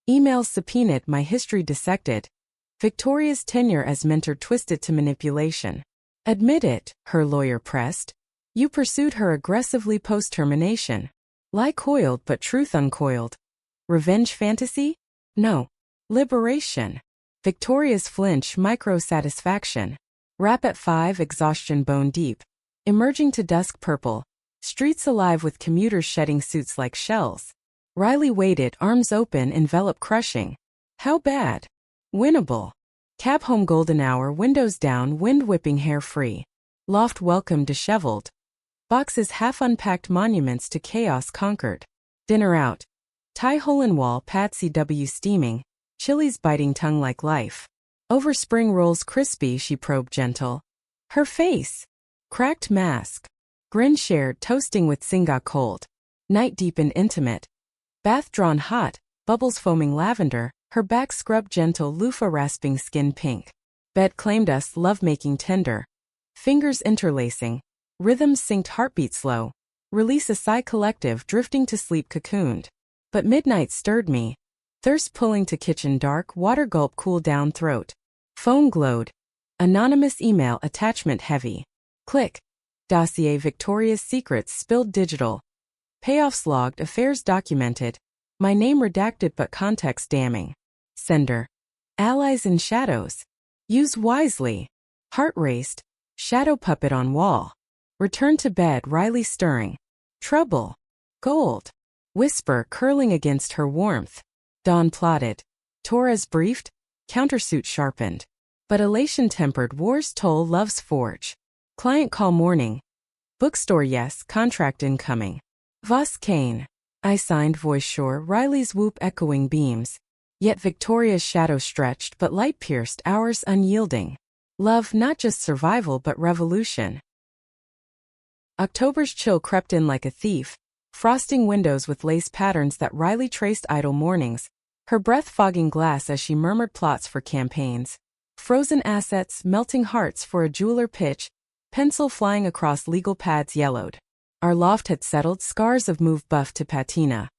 Emails subpoenaed, my history dissected. Victoria's tenure as mentor twisted to manipulation. Admit it, her lawyer pressed. You pursued her aggressively post-termination. Lie coiled but truth uncoiled. Revenge fantasy? No. Liberation. Victoria's flinch, micro-satisfaction. Wrap at 5, exhaustion bone deep. Emerging to dusk purple. Streets alive with commuters shedding suits like shells. Riley waited, arms open, envelope crushing. How bad? Winnable. Cab home golden hour, windows down, wind whipping, hair free. Loft welcome disheveled. Boxes half unpacked, monuments to chaos conquered. Dinner out. Tie hole in wall, Patsy W steaming. Chilies biting tongue like life. Over spring rolls crispy, she probed gentle. Her face. Cracked mask. Grin shared, toasting with Singa cold. Night deep and intimate. Bath drawn hot, bubbles foaming lavender, her back scrubbed gentle, loofah rasping skin pink. Bed claimed us, love-making tender. Fingers interlacing. Rhythms synced, heartbeat slow. Release a sigh collective, drifting to sleep cocooned. But midnight stirred me. Thirst pulling to kitchen dark, water gulp, cool down throat. Phone glowed. Anonymous email, attachment heavy. Click. Dossier, Victoria's secrets spilled digital. Payoffs logged, affairs documented. My name redacted but context damning. Sender. Allies in shadows. Use wisely. Heart raced. Shadow puppet on wall. Return to bed, Riley stirring. Trouble. Gold. Whisper curling against her warmth. Dawn plotted. Torres briefed. Countersuit sharpened. But elation tempered, war's toll, love's forge. Client call morning. Bookstore yes, contract incoming. Voss Kane. I signed, voice sure, Riley's whoop echoing beams. Yet Victoria's shadow stretched but light pierced, hours unyielding. Love not just survival but revolution. October's chill crept in like a thief, frosting windows with lace patterns that Riley traced idle mornings, her breath fogging glass as she murmured plots for campaigns. Frozen assets, melting hearts for a jeweler pitch, pencil flying across legal pads yellowed. Our loft had settled, scars of move buff to patina.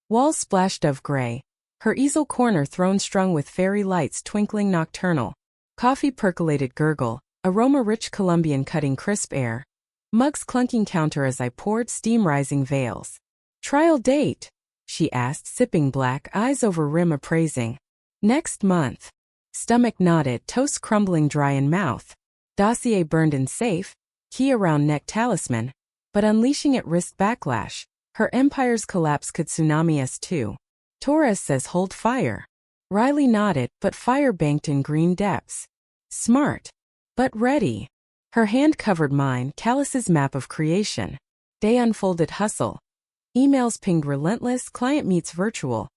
Walls splashed of gray. Her easel corner throne strung with fairy lights twinkling nocturnal. Coffee percolated gurgle, aroma-rich Colombian cutting crisp air. Mugs clunking counter as I poured, steam rising veils. Trial date? She asked, sipping black, eyes over rim appraising. Next month. Stomach knotted, toast crumbling dry in mouth. Dossier burned in safe, key around neck talisman. But unleashing at wrist backlash, her empire's collapse could tsunami us too. Torres says hold fire. Riley nodded, but fire banked in green depths. Smart. But ready. Her hand covered mine, Callus's map of creation. Day unfolded hustle. Emails pinged relentless, client meets virtual.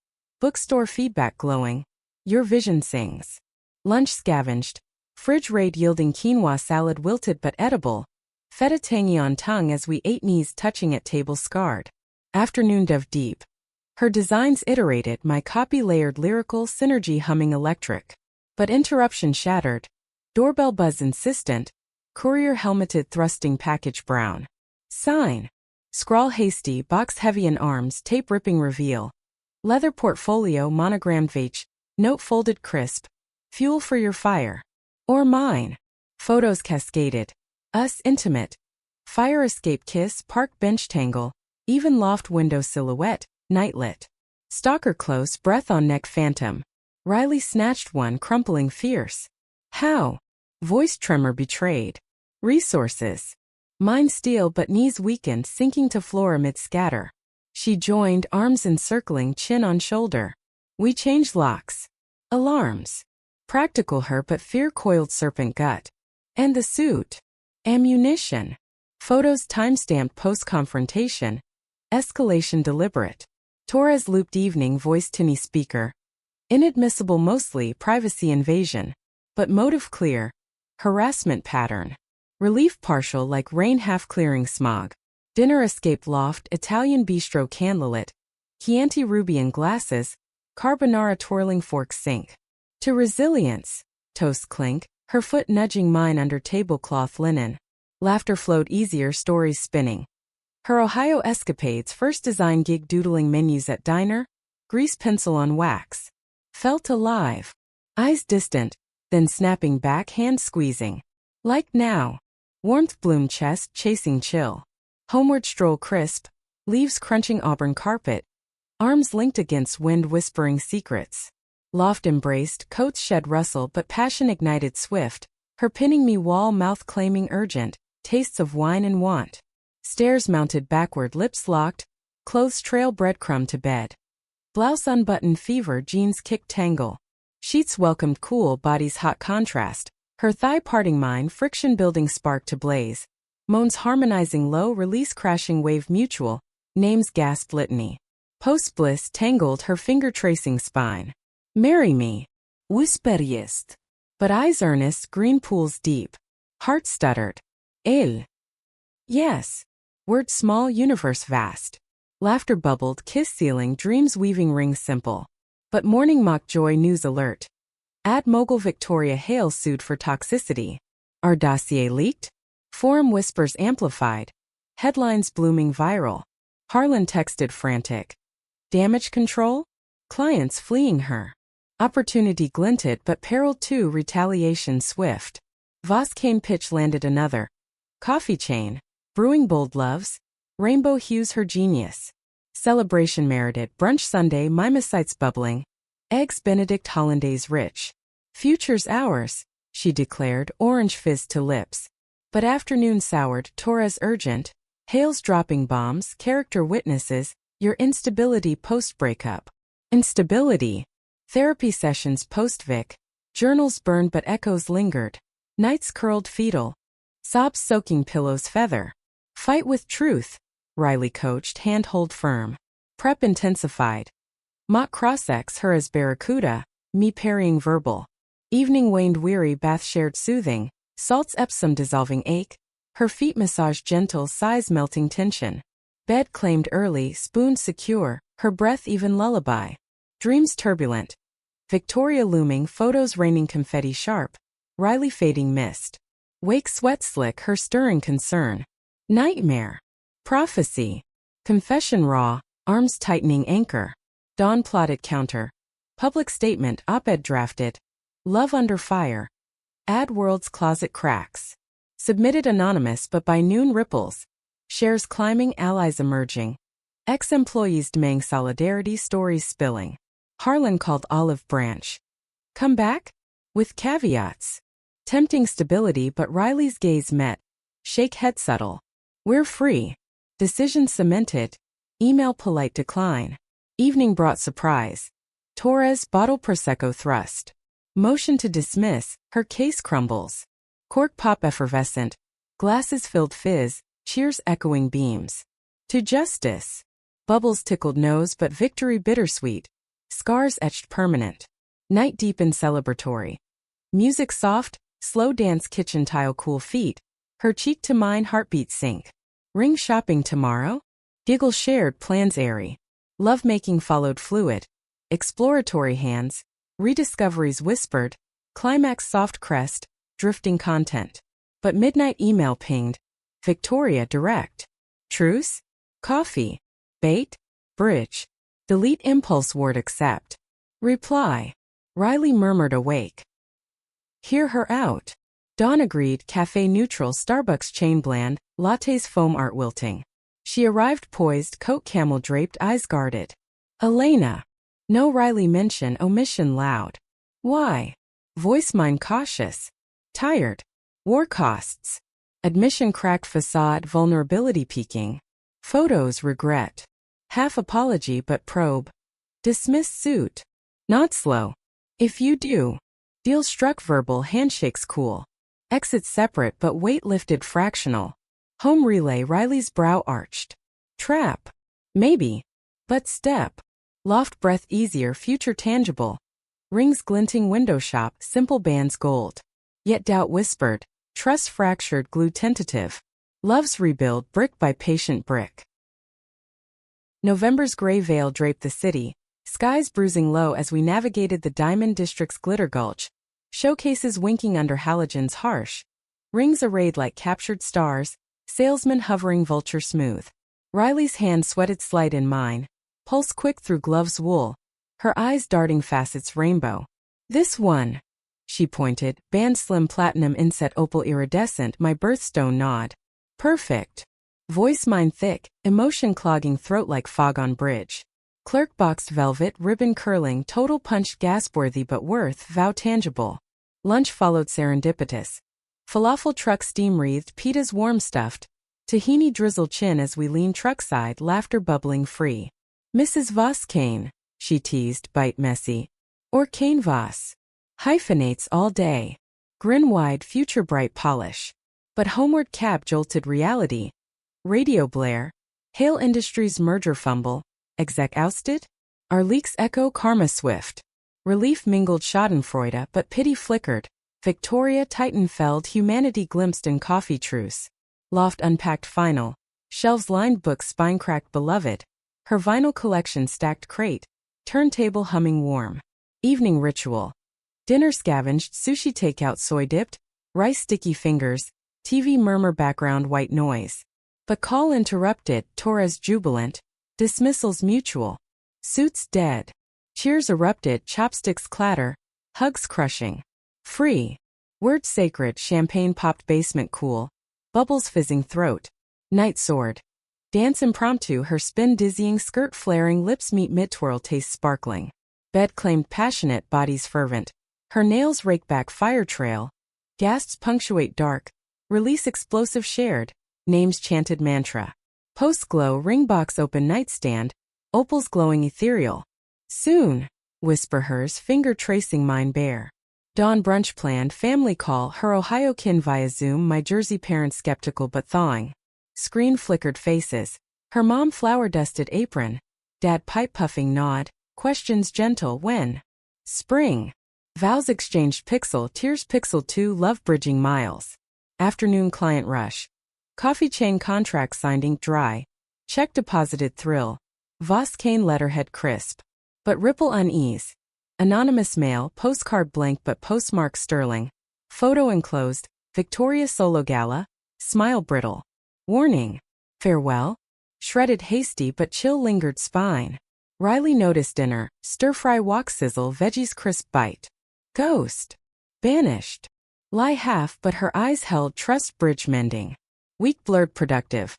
Bookstore feedback glowing. Your vision sings. Lunch scavenged. Fridge raid yielding quinoa salad wilted but edible. Feta tangy on tongue as we ate, knees touching at table scarred. Afternoon dove deep. Her designs iterated, my copy layered lyrical synergy humming electric. But interruption shattered. Doorbell buzz insistent. Courier helmeted thrusting package brown. Sign. Scrawl hasty, box heavy in arms, tape ripping reveal. Leather portfolio monogrammed vach. Note folded crisp. Fuel for your fire. Or mine. Photos cascaded. Us intimate. Fire escape kiss, park bench tangle. Even loft window silhouette, nightlit. Stalker close, breath on neck phantom. Riley snatched one, crumpling fierce. How? Voice tremor betrayed. Resources. Mind steel but knees weakened, sinking to floor amid scatter. She joined, arms encircling, chin on shoulder. We changed locks. Alarms. Practical her but fear coiled serpent gut. And the suit. Ammunition. Photos timestamped post-confrontation. Escalation deliberate. Torres looped evening voice tinny speaker. Inadmissible mostly privacy invasion. But motive clear. Harassment pattern. Relief partial like rain half clearing smog. Dinner escape loft Italian bistro candlelit. Chianti Rubian glasses. Carbonara twirling fork sink. To resilience. Toast clink. Her foot nudging mine under tablecloth linen. Laughter flowed easier, stories spinning. Her Ohio escapades, first design gig doodling menus at diner. Grease pencil on wax. Felt alive. Eyes distant, then snapping back, hand squeezing. Like now. Warmth bloom chest, chasing chill. Homeward stroll crisp. Leaves crunching auburn carpet. Arms linked against wind whispering secrets. Loft embraced, coats shed rustle but passion ignited swift. Her pinning me wall, mouth claiming urgent. Tastes of wine and want. Stairs mounted backward, lips locked. Clothes trail breadcrumb to bed. Blouse unbuttoned, fever, jeans kick tangle. Sheets welcomed cool, body's hot contrast. Her thigh parting mine, friction building spark to blaze. Moans harmonizing low, release crashing wave mutual. Names gasp litany. Post bliss tangled, her finger tracing spine. Marry me. Whisper jest. But eyes earnest, green pools deep. Heart stuttered. Él. Yes. Word small, universe vast. Laughter bubbled, kiss ceiling, dreams weaving rings simple. But morning mock joy news alert. Ad mogul Victoria Hale sued for toxicity. Our dossier leaked? Forum whispers amplified. Headlines blooming viral. Harlan texted frantic. Damage control? Clients fleeing her. Opportunity glinted but peril too, retaliation swift. Voss came pitch landed another. Coffee chain. Brewing bold loves. Rainbow hues her genius. Celebration merited. Brunch Sunday, mimosites bubbling. Eggs Benedict Hollandaise rich. Future's ours, she declared, orange fizz to lips. But afternoon soured, Torres urgent. Hale's dropping bombs, character witnesses. Your instability post-breakup. Instability. Therapy sessions post-Vic. Journals burned but echoes lingered. Nights curled fetal. Sobs soaking pillows feather. Fight with truth. Riley coached, hand hold firm. Prep intensified. Mock cross-ex her as barracuda, me parrying verbal. Evening waned weary, bath shared soothing. Salts Epsom dissolving ache. Her feet massaged gentle, sighs melting tension. Bed claimed early, spoon secure. Her breath even lullaby. Dreams turbulent. Victoria looming, photos raining confetti sharp. Riley fading mist. Wake sweat slick, her stirring concern. Nightmare. Prophecy. Confession raw, arms tightening anchor. Dawn plotted counter. Public statement, op-ed drafted. Love under fire. Ad world's closet cracks. Submitted anonymous but by noon ripples. Shares climbing, allies emerging. Ex-employees demanding solidarity, stories spilling. Harlan called olive branch. Come back? With caveats. Tempting stability but Riley's gaze met. Shake head subtle. We're free. Decision cemented. Email polite decline. Evening brought surprise. Torres bottle Prosecco thrust. Motion to dismiss, her case crumbles. Cork pop effervescent. Glasses filled fizz, cheers echoing beams. To justice. Bubbles tickled nose but victory bittersweet. Scars etched permanent. Night deep and celebratory. Music soft, slow dance kitchen tile cool feet. Her cheek to mine heartbeat sync. Ring shopping tomorrow? Giggle shared plans airy. Lovemaking followed fluid. Exploratory hands. Rediscoveries whispered. Climax soft crest. Drifting content. But midnight email pinged. Victoria direct. Truce? Coffee. Bait? Bridge. Delete impulse word accept. Reply. Riley murmured awake. Hear her out. Dawn agreed, cafe neutral, Starbucks chain bland, lattes foam art wilting. She arrived poised, coat camel draped, eyes guarded. Elena. No Riley mention, omission loud. Why? Voice mine cautious. Tired. War costs. Admission cracked facade, vulnerability peaking. Photos regret. Half apology but probe. Dismiss suit. Not slow. If you do. Deal struck, verbal handshakes cool. Exit separate but weight lifted, fractional. Home relay, Riley's brow arched. Trap. Maybe. But step. Loft, breath easier, future tangible. Rings glinting, window shop, simple bands gold. Yet doubt whispered. Trust fractured, glue tentative. Love's rebuild, brick by patient brick. November's gray veil draped the city, skies bruising low as we navigated the Diamond District's glitter gulch. Showcases winking under halogens harsh. Rings arrayed like captured stars, salesman hovering vulture smooth. Riley's hand sweated slight in mine, pulse quick through gloves wool, her eyes darting facets rainbow. This one. She pointed, band slim platinum inset opal iridescent, my birthstone nod. Perfect. Voice mine thick, emotion clogging throat like fog on bridge. Clerk boxed velvet, ribbon curling, total punched gasp-worthy but worth, vow tangible. Lunch followed serendipitous. Falafel truck steam wreathed, pitas warm stuffed. Tahini drizzle chin as we lean truckside, laughter bubbling free. Mrs. Voss Kane, she teased, bite messy. Or Kane Voss. Hyphenates all day. Grin wide, future bright polish. But homeward cab jolted reality. Radio blare. Hale Industries merger fumble. Exec ousted? Our leaks echo karma swift. Relief mingled schadenfreude but pity flickered. Victoria Titanfeld, humanity glimpsed in coffee truce. Loft unpacked final. Shelves lined, books spine cracked, beloved. Her vinyl collection stacked crate. Turntable humming warm. Evening ritual. Dinner scavenged, sushi takeout, soy dipped. Rice sticky fingers. TV murmur, background white noise. But call interrupted, Torres jubilant. Dismissals mutual. Suits dead. Cheers erupted, chopsticks clatter. Hugs crushing. Free. Word sacred, champagne popped, basement cool. Bubbles fizzing throat. Night sword. Dance impromptu, her spin dizzying, skirt flaring, lips meet mid-twirl, taste sparkling. Bed claimed passionate, bodies fervent. Her nails rake back, fire trail. Gasps punctuate dark. Release explosive shared. Names chanted mantra. Post-glow, ring box open, nightstand. Opals glowing ethereal. Soon. Whisper hers, finger tracing, mine bare. Dawn brunch planned, family call, her Ohio kin via Zoom, my Jersey parents skeptical but thawing. Screen flickered faces. Her mom flower-dusted apron. Dad pipe-puffing nod. Questions gentle, when? Spring. Vows exchanged, pixel, tears, pixel 2, love bridging miles. Afternoon client rush. Coffee chain contract signed, ink dry. Check deposited, thrill. Voss Kane letterhead crisp. But ripple unease. Anonymous mail, postcard blank but postmark sterling. Photo enclosed, Victoria solo gala. Smile brittle. Warning. Farewell. Shredded hasty but chill lingered spine. Riley noticed dinner, stir-fry wok sizzle, veggies crisp bite. Ghost. Banished. Lie half but her eyes held, trust bridge mending. Week blurred productive.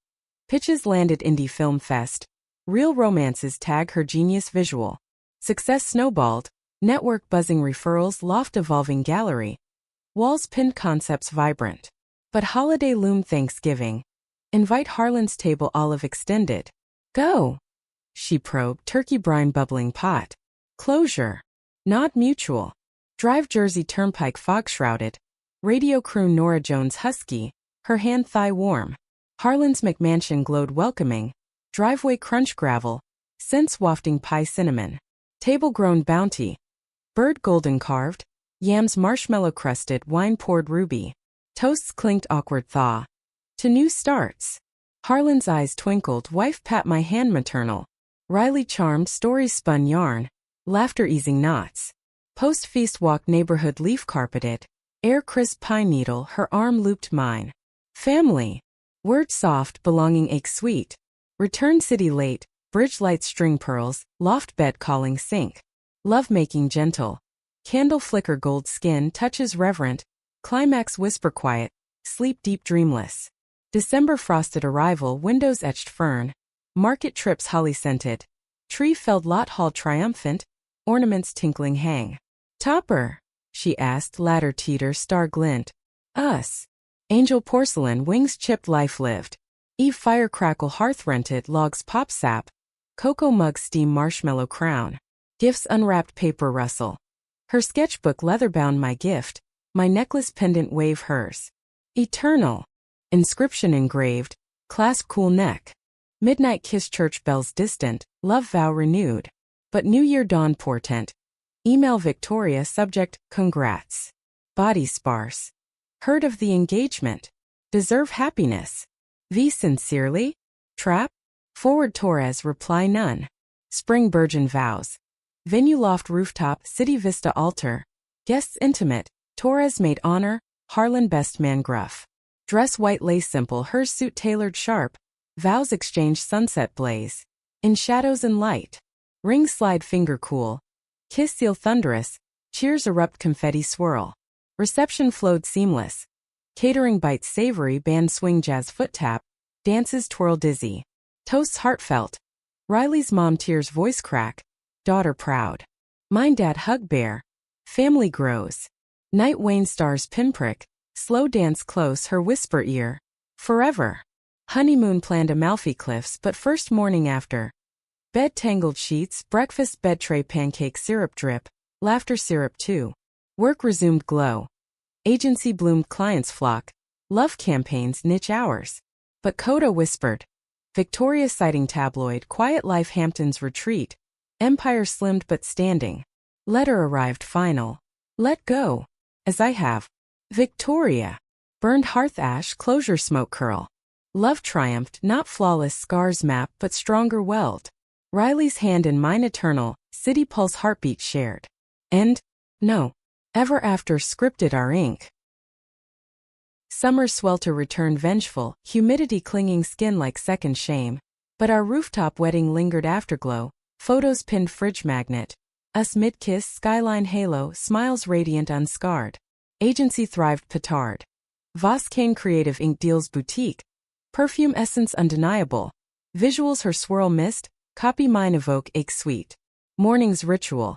Pitches landed, indie film fest. Real romances tag her genius visual. Success snowballed. Network buzzing, referrals, loft evolving gallery. Walls pinned, concepts vibrant. But holiday loom, Thanksgiving. Invite Harlan's table, olive extended. Go. She probed, turkey brine bubbling pot. Closure. Nod mutual. Drive Jersey Turnpike, fog shrouded. Radio crew, Nora Jones husky. Her hand thigh warm. Harlan's McMansion glowed welcoming. Driveway crunch gravel. Scents wafting, pie cinnamon. Table grown bounty. Bird golden carved. Yams marshmallow crusted, wine poured ruby. Toasts clinked, awkward thaw. To new starts. Harlan's eyes twinkled, wife pat my hand, maternal. Riley charmed, stories spun yarn. Laughter easing knots. Post-feast walk, neighborhood leaf carpeted. Air crisp, pine needle, her arm looped mine. Family. Word soft, belonging ache sweet. Return city late, bridge lights, string pearls, loft bed calling sink. Love making gentle. Candle flicker, gold skin, touches reverent. Climax whisper quiet, sleep deep dreamless. December frosted arrival windows etched fern. Market trips holly scented. Tree felled lot hall triumphant, ornaments tinkling hang. Topper, she asked, ladder teeter star glint. Us. Angel porcelain wings chipped life lived. Eve fire crackle hearth rented logs pop sap. Cocoa mug steam marshmallow crown. Gifts unwrapped paper rustle. Her sketchbook leather-bound my gift, my necklace pendant wave hers. Eternal. Inscription engraved, clasp cool neck. Midnight kiss church bells distant, love vow renewed. But New Year dawn portent. Email Victoria subject, congrats. Body sparse. Heard of the engagement. Deserve happiness. V sincerely? Trap? Forward Torres reply none. Spring Virgin vows. Venue loft rooftop city vista altar. Guests intimate, Torres maid honor, Harlan best man gruff. Dress white lace simple hers suit tailored sharp. Vows exchange sunset blaze. In shadows and light. Ring slide finger cool. Kiss seal thunderous. Cheers erupt confetti swirl. Reception flowed seamless. Catering bites savory band swing jazz foot tap. Dances twirl dizzy. Toasts heartfelt. Riley's mom tears voice crack. Daughter proud. Mine dad hug bear. Family grows. Night wane stars pinprick. Slow dance close her whisper ear. Forever. Honeymoon planned Amalfi Cliffs but first morning after. Bed tangled sheets, breakfast bed tray pancake syrup drip, laughter syrup too. Work resumed glow. Agency bloomed clients flock. Love campaigns niche hours. But Coda whispered. Victoria sighting tabloid quiet life Hampton's retreat. Empire slimmed but standing. Letter arrived final. Let go. As I have. Victoria. Burned hearth ash closure smoke curl. Love triumphed not flawless scars map but stronger weld. Riley's hand in mine eternal, city pulse heartbeat shared. And, no. Ever after scripted our ink. Summer swelter returned vengeful, humidity clinging skin like second shame. But our rooftop wedding lingered afterglow, photos pinned fridge magnet. Us mid-kiss skyline halo, smiles radiant unscarred. Agency thrived petard. Voskane creative ink deals boutique. Perfume essence undeniable. Visuals her swirl mist, copy mine evoke ache sweet. Morning's ritual.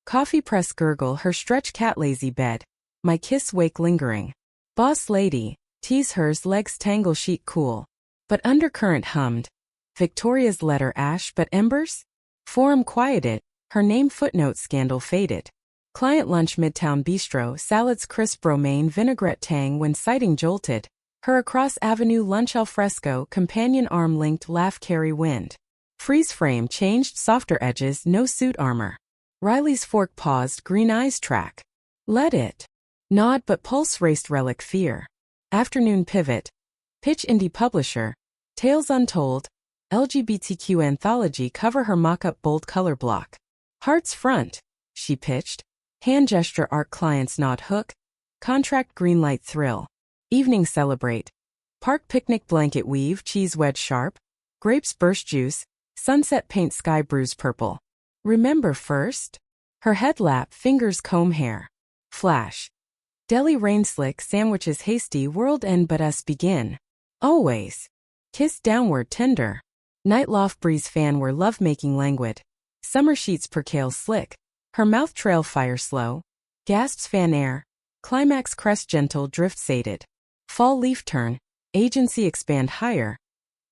Coffee press gurgle her stretch cat lazy bed. My kiss wake lingering. Boss lady, tease hers legs tangle sheet cool. But undercurrent hummed. Victoria's letter ash but embers? Forum quieted, her name footnote scandal faded. Client lunch midtown bistro salads crisp romaine vinaigrette tang when sighting jolted. Her across avenue lunch al fresco companion arm linked laugh carry wind. Freeze frame changed softer edges no suit armor. Riley's fork paused green eyes track. Let it. Nod but pulse raced relic fear. Afternoon pivot. Pitch indie publisher. Tales untold. LGBTQ anthology cover her mock-up bold color block. Hearts front. She pitched. Hand gesture art clients nod hook. Contract greenlight thrill. Evening celebrate. Park picnic blanket weave cheese wedge sharp. Grapes burst juice. Sunset paint sky bruise purple. Remember first? Her head lap fingers comb hair. Flash. Deli rain slick sandwiches hasty world end but us begin. Always. Kiss downward tender. Night loft breeze fan where lovemaking languid. Summer sheets percale slick. Her mouth trail fire slow. Gasps fan air. Climax crest gentle drift sated. Fall leaf turn. Agency expand higher.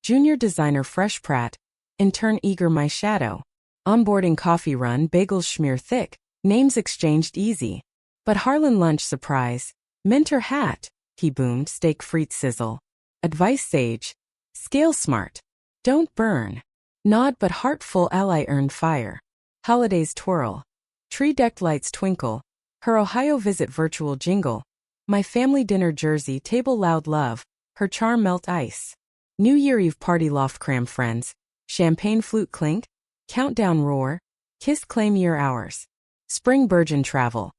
Junior designer fresh prat. Intern eager my shadow. Onboarding coffee run bagels schmear thick. Names exchanged easy. But Harlan lunch surprise. Mentor hat. He boomed steak frite sizzle. Advice sage. Scale smart. Don't burn. Nod but heartful ally earned fire. Holidays twirl. Tree decked lights twinkle. Her Ohio visit virtual jingle. My family dinner jersey table loud love. Her charm melt ice. New Year Eve party loft cram friends. Champagne flute clink. Countdown roar. Kiss claim year hours. Spring Virgin travel.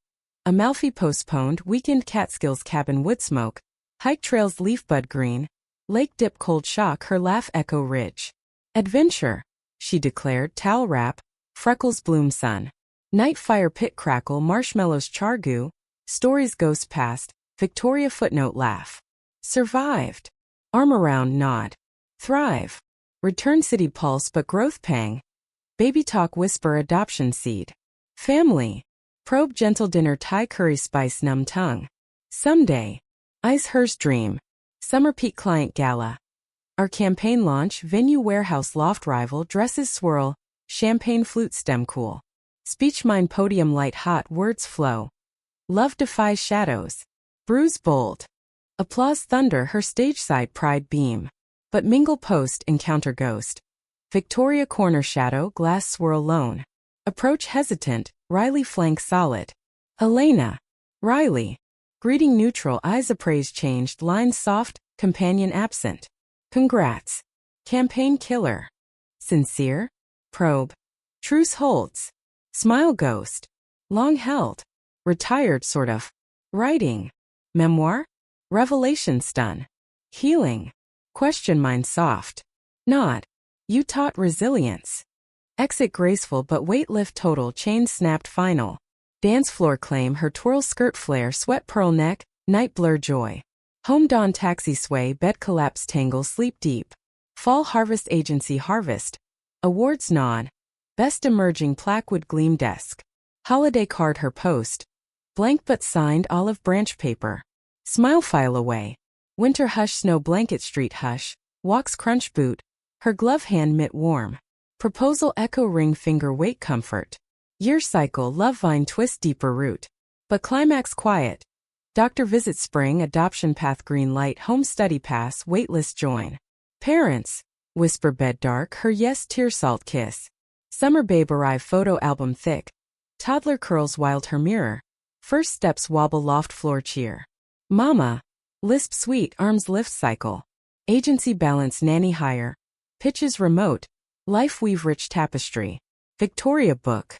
Amalfi postponed weekend Catskills cabin wood smoke. Hike trails leaf bud green. Lake dip cold shock her laugh echo ridge. Adventure, she declared towel wrap. Freckles bloom sun. Night fire pit crackle marshmallows char goo. Stories ghost past. Victoria footnote laugh. Survived. Arm around nod. Thrive. Return city pulse but growth pang. Baby talk whisper adoption seed. Family. Probe gentle dinner Thai curry spice numb tongue. Someday. Eyes hers dream. Summer peak client gala. Our campaign launch venue warehouse loft rival dresses swirl. Champagne flute stem cool. Speech mind podium light hot words flow. Love defies shadows. Bruise bold. Applause thunder her stage side pride beam. But mingle post encounter ghost. Victoria corner shadow glass swirl lone. Approach hesitant, Riley flank solid. Elena. Riley. Greeting neutral eyes appraise changed lines soft, companion absent. Congrats. Campaign killer. Sincere. Probe. Truce holds. Smile ghost. Long held. Retired sort of. Writing. Memoir. Revelation stun. Healing. Question mind soft. Nod. You taught resilience. Exit graceful but weight lift total chain snapped final. Dance floor claim her twirl skirt flare sweat pearl neck, night blur joy. Home dawn taxi sway bed collapse tangle sleep deep. Fall harvest agency harvest. Awards nod. Best emerging plaque wood gleam desk. Holiday card her post. Blank but signed olive branch paper. Smile file away. Winter hush snow blanket street hush. Walks crunch boot. Her glove hand mitt warm. Proposal echo ring finger weight comfort. Year cycle love vine twist deeper root. But climax quiet. Doctor visit spring adoption path green light home study pass waitlist join. Parents. Whisper bed dark her yes tear salt kiss. Summer babe arrive photo album thick. Toddler curls wild her mirror. First steps wobble loft floor cheer. Mama. Lisp sweet arms lift cycle. Agency balance nanny hire. Pitches remote. Life weave rich tapestry. Victoria book.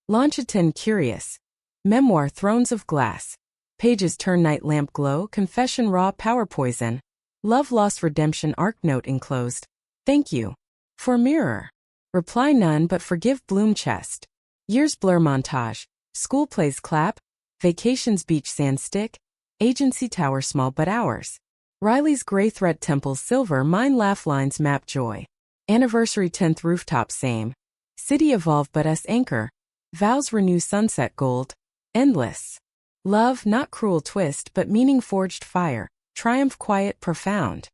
Longitude curious. Memoir thrones of glass. Pages turn night lamp glow confession raw power poison. Love lost redemption arc note enclosed. Thank you. For mirror. Reply none but forgive bloom chest. Years blur montage. School plays clap. Vacations beach sand stick. Agency tower small but hours. Riley's gray thread temples silver mine laugh lines map joy. Anniversary 10th rooftop same. City evolve but us anchor. Vows renew sunset gold. Endless. Love not cruel twist but meaning forged fire. Triumph quiet profound.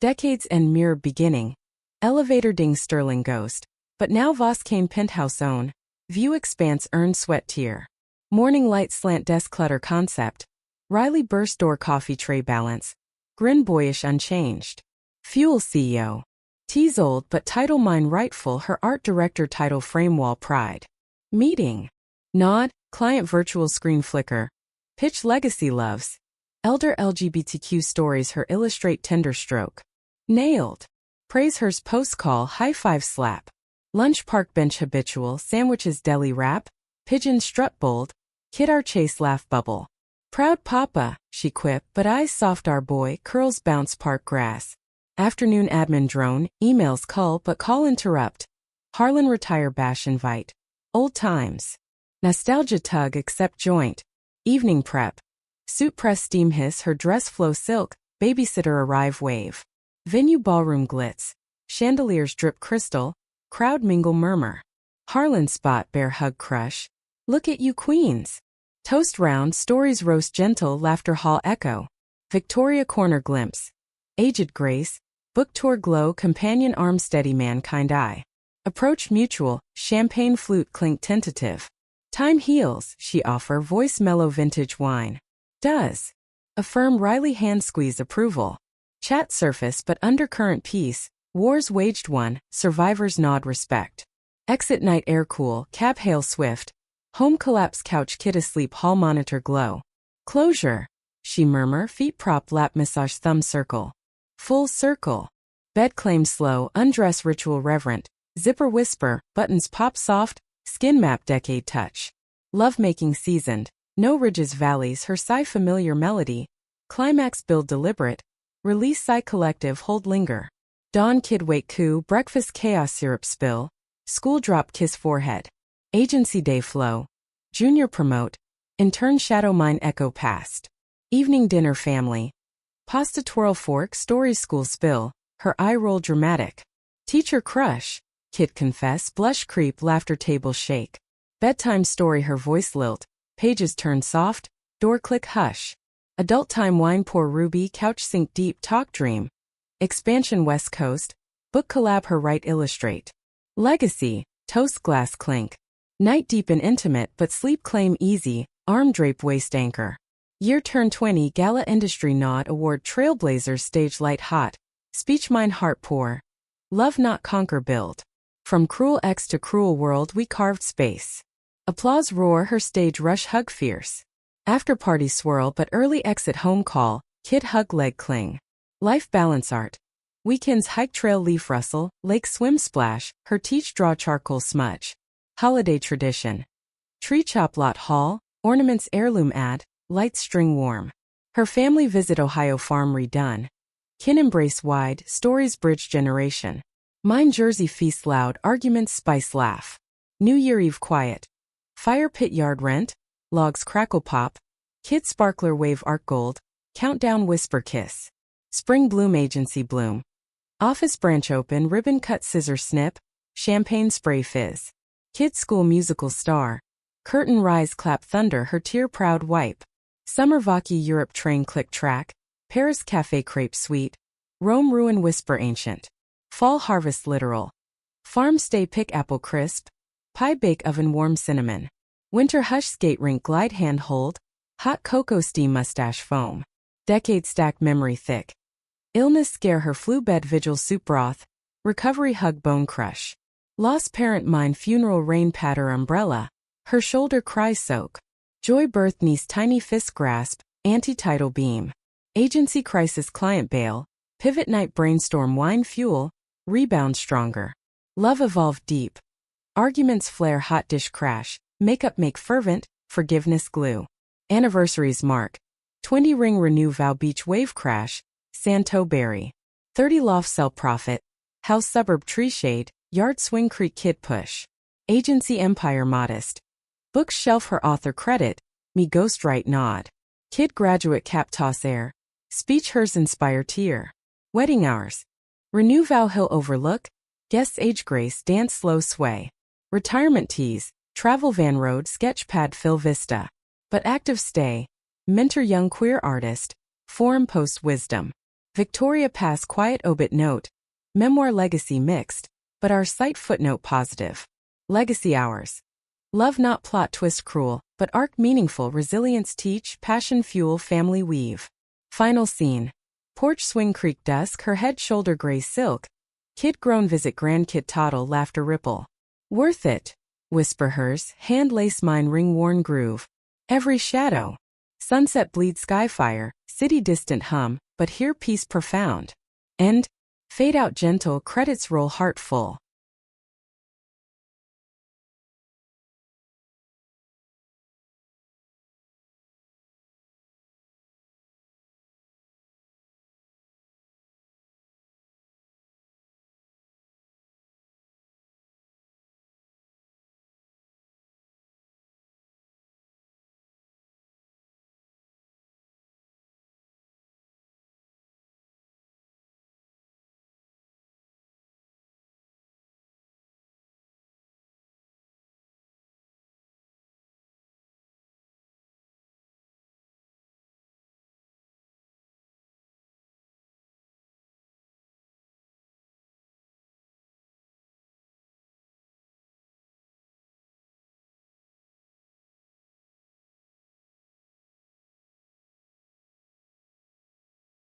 Decades and mirror beginning. Elevator ding sterling ghost. But now Voskane penthouse own. View expanse earn sweat tear. Morning light slant desk clutter concept. Riley burst door coffee tray balance. Grin boyish unchanged. Fuel CEO. Tease old but title mine rightful her art director title frame wall pride. Meeting. Nod, client virtual screen flicker. Pitch legacy loves. Elder LGBTQ stories her illustrate tender stroke. Nailed. Praise hers post call high five slap. Lunch park bench habitual sandwiches deli wrap. Pigeon strut bold. Kid our chase laugh bubble. Proud papa, she quip but eyes soft our boy curls bounce park grass. Afternoon admin drone, emails cull but call interrupt. Harlan retire bash invite. Old times. Nostalgia tug accept joint. Evening prep. Suit press steam hiss her dress flow silk, babysitter arrive wave. Venue ballroom glitz. Chandeliers drip crystal. Crowd mingle murmur. Harlan spot bear hug crush. Look at you queens. Toast round stories roast gentle laughter hall echo. Victoria corner glimpse. Aged grace. Book tour glow companion arm steady mankind eye. Approach mutual, champagne flute clink tentative. Time heals, she offer voice mellow vintage wine. Does. Affirm Riley hand squeeze approval. Chat surface but undercurrent peace, wars waged one, survivors nod respect. Exit night air cool, cab hail swift. Home collapse couch kid asleep hall monitor glow. Closure. She murmur feet prop lap massage thumb circle. Full circle. Bed claim slow undress ritual reverent. Zipper whisper, buttons pop soft, skin map decade touch. Love making seasoned. No ridges valleys her sigh familiar melody. Climax build deliberate. Release sigh collective hold linger. Dawn kid wake coo breakfast chaos syrup spill. School drop kiss forehead. Agency day flow. Junior promote. In turn shadow mine echo past. Evening dinner family. Pasta twirl fork stories school spill, her eye roll dramatic. Teacher crush. Kid confess blush creep laughter table shake. Bedtime story her voice lilt, pages turn soft, door click hush. Adult time wine pour ruby couch sink deep talk dream. Expansion West Coast, book collab her write illustrate. Legacy, toast glass clink. Night deep and intimate but sleep claim easy, arm drape waist anchor. Year turn 20 Gala Industry Nod Award Trailblazers stage light hot, speech mine heart pour. Love not conquer build. From cruel X to cruel world we carved space. Applause roar her stage rush hug fierce. After party swirl but early exit home call, kid hug leg cling. Life balance art. Weekends hike trail leaf rustle, lake swim splash, her teach draw charcoal smudge. Holiday tradition. Tree chop lot haul, ornaments heirloom add, light string warm. Her family visit Ohio farm redone. Kin embrace wide, stories bridge generation. Mine Jersey feast loud, arguments spice laugh. New Year Eve quiet. Fire pit yard rent, logs crackle pop. Kid sparkler wave arc gold, countdown whisper kiss. Spring bloom agency bloom. Office branch open ribbon cut scissor snip, champagne spray fizz. Kid school musical star. Curtain rise clap thunder her tear proud wipe. Summer Vaki Europe train click track. Paris cafe crepe sweet. Rome ruin whisper ancient. Fall harvest literal. Farm stay pick apple crisp. Pie bake oven warm cinnamon. Winter hush skate rink glide hand hold. Hot cocoa steam mustache foam. Decade stack memory thick. Illness scare her flu bed vigil soup broth. Recovery hug bone crush. Lost parent mind funeral rain patter umbrella. Her shoulder cry soak. Joy birth niece tiny fist grasp, anti-tidal beam. Agency crisis client bail. Pivot night brainstorm wine fuel. Rebound stronger. Love evolve deep. Arguments flare hot dish crash. Makeup make fervent, forgiveness glue. Anniversaries mark. 20 ring renew vow beach wave crash. Santo berry. 30 loft sell profit. House suburb tree shade. Yard swing creek kid push. Agency empire modest. Books shelf her author credit. Me ghostwrite nod. Kid graduate cap toss air. Speech hers inspire tear. Wedding hours. Renew vow hill overlook. Guests age grace dance slow sway. Retirement tease. Travel van road sketch pad fill vista. But active stay. Mentor young queer artist. Forum post wisdom. Victoria Pass quiet obit note. Memoir legacy mixed, but our site footnote positive. Legacy hours. Love not plot twist cruel, but arc meaningful resilience teach passion fuel family weave. Final scene. Porch swing creek dusk her head shoulder gray silk. Kid grown visit grandkid toddle laughter ripple. Worth it. Whisper hers, hand lace mine ring worn groove. Every shadow. Sunset bleed skyfire, city distant hum, but here peace profound. End. Fade out gentle credits roll heartful.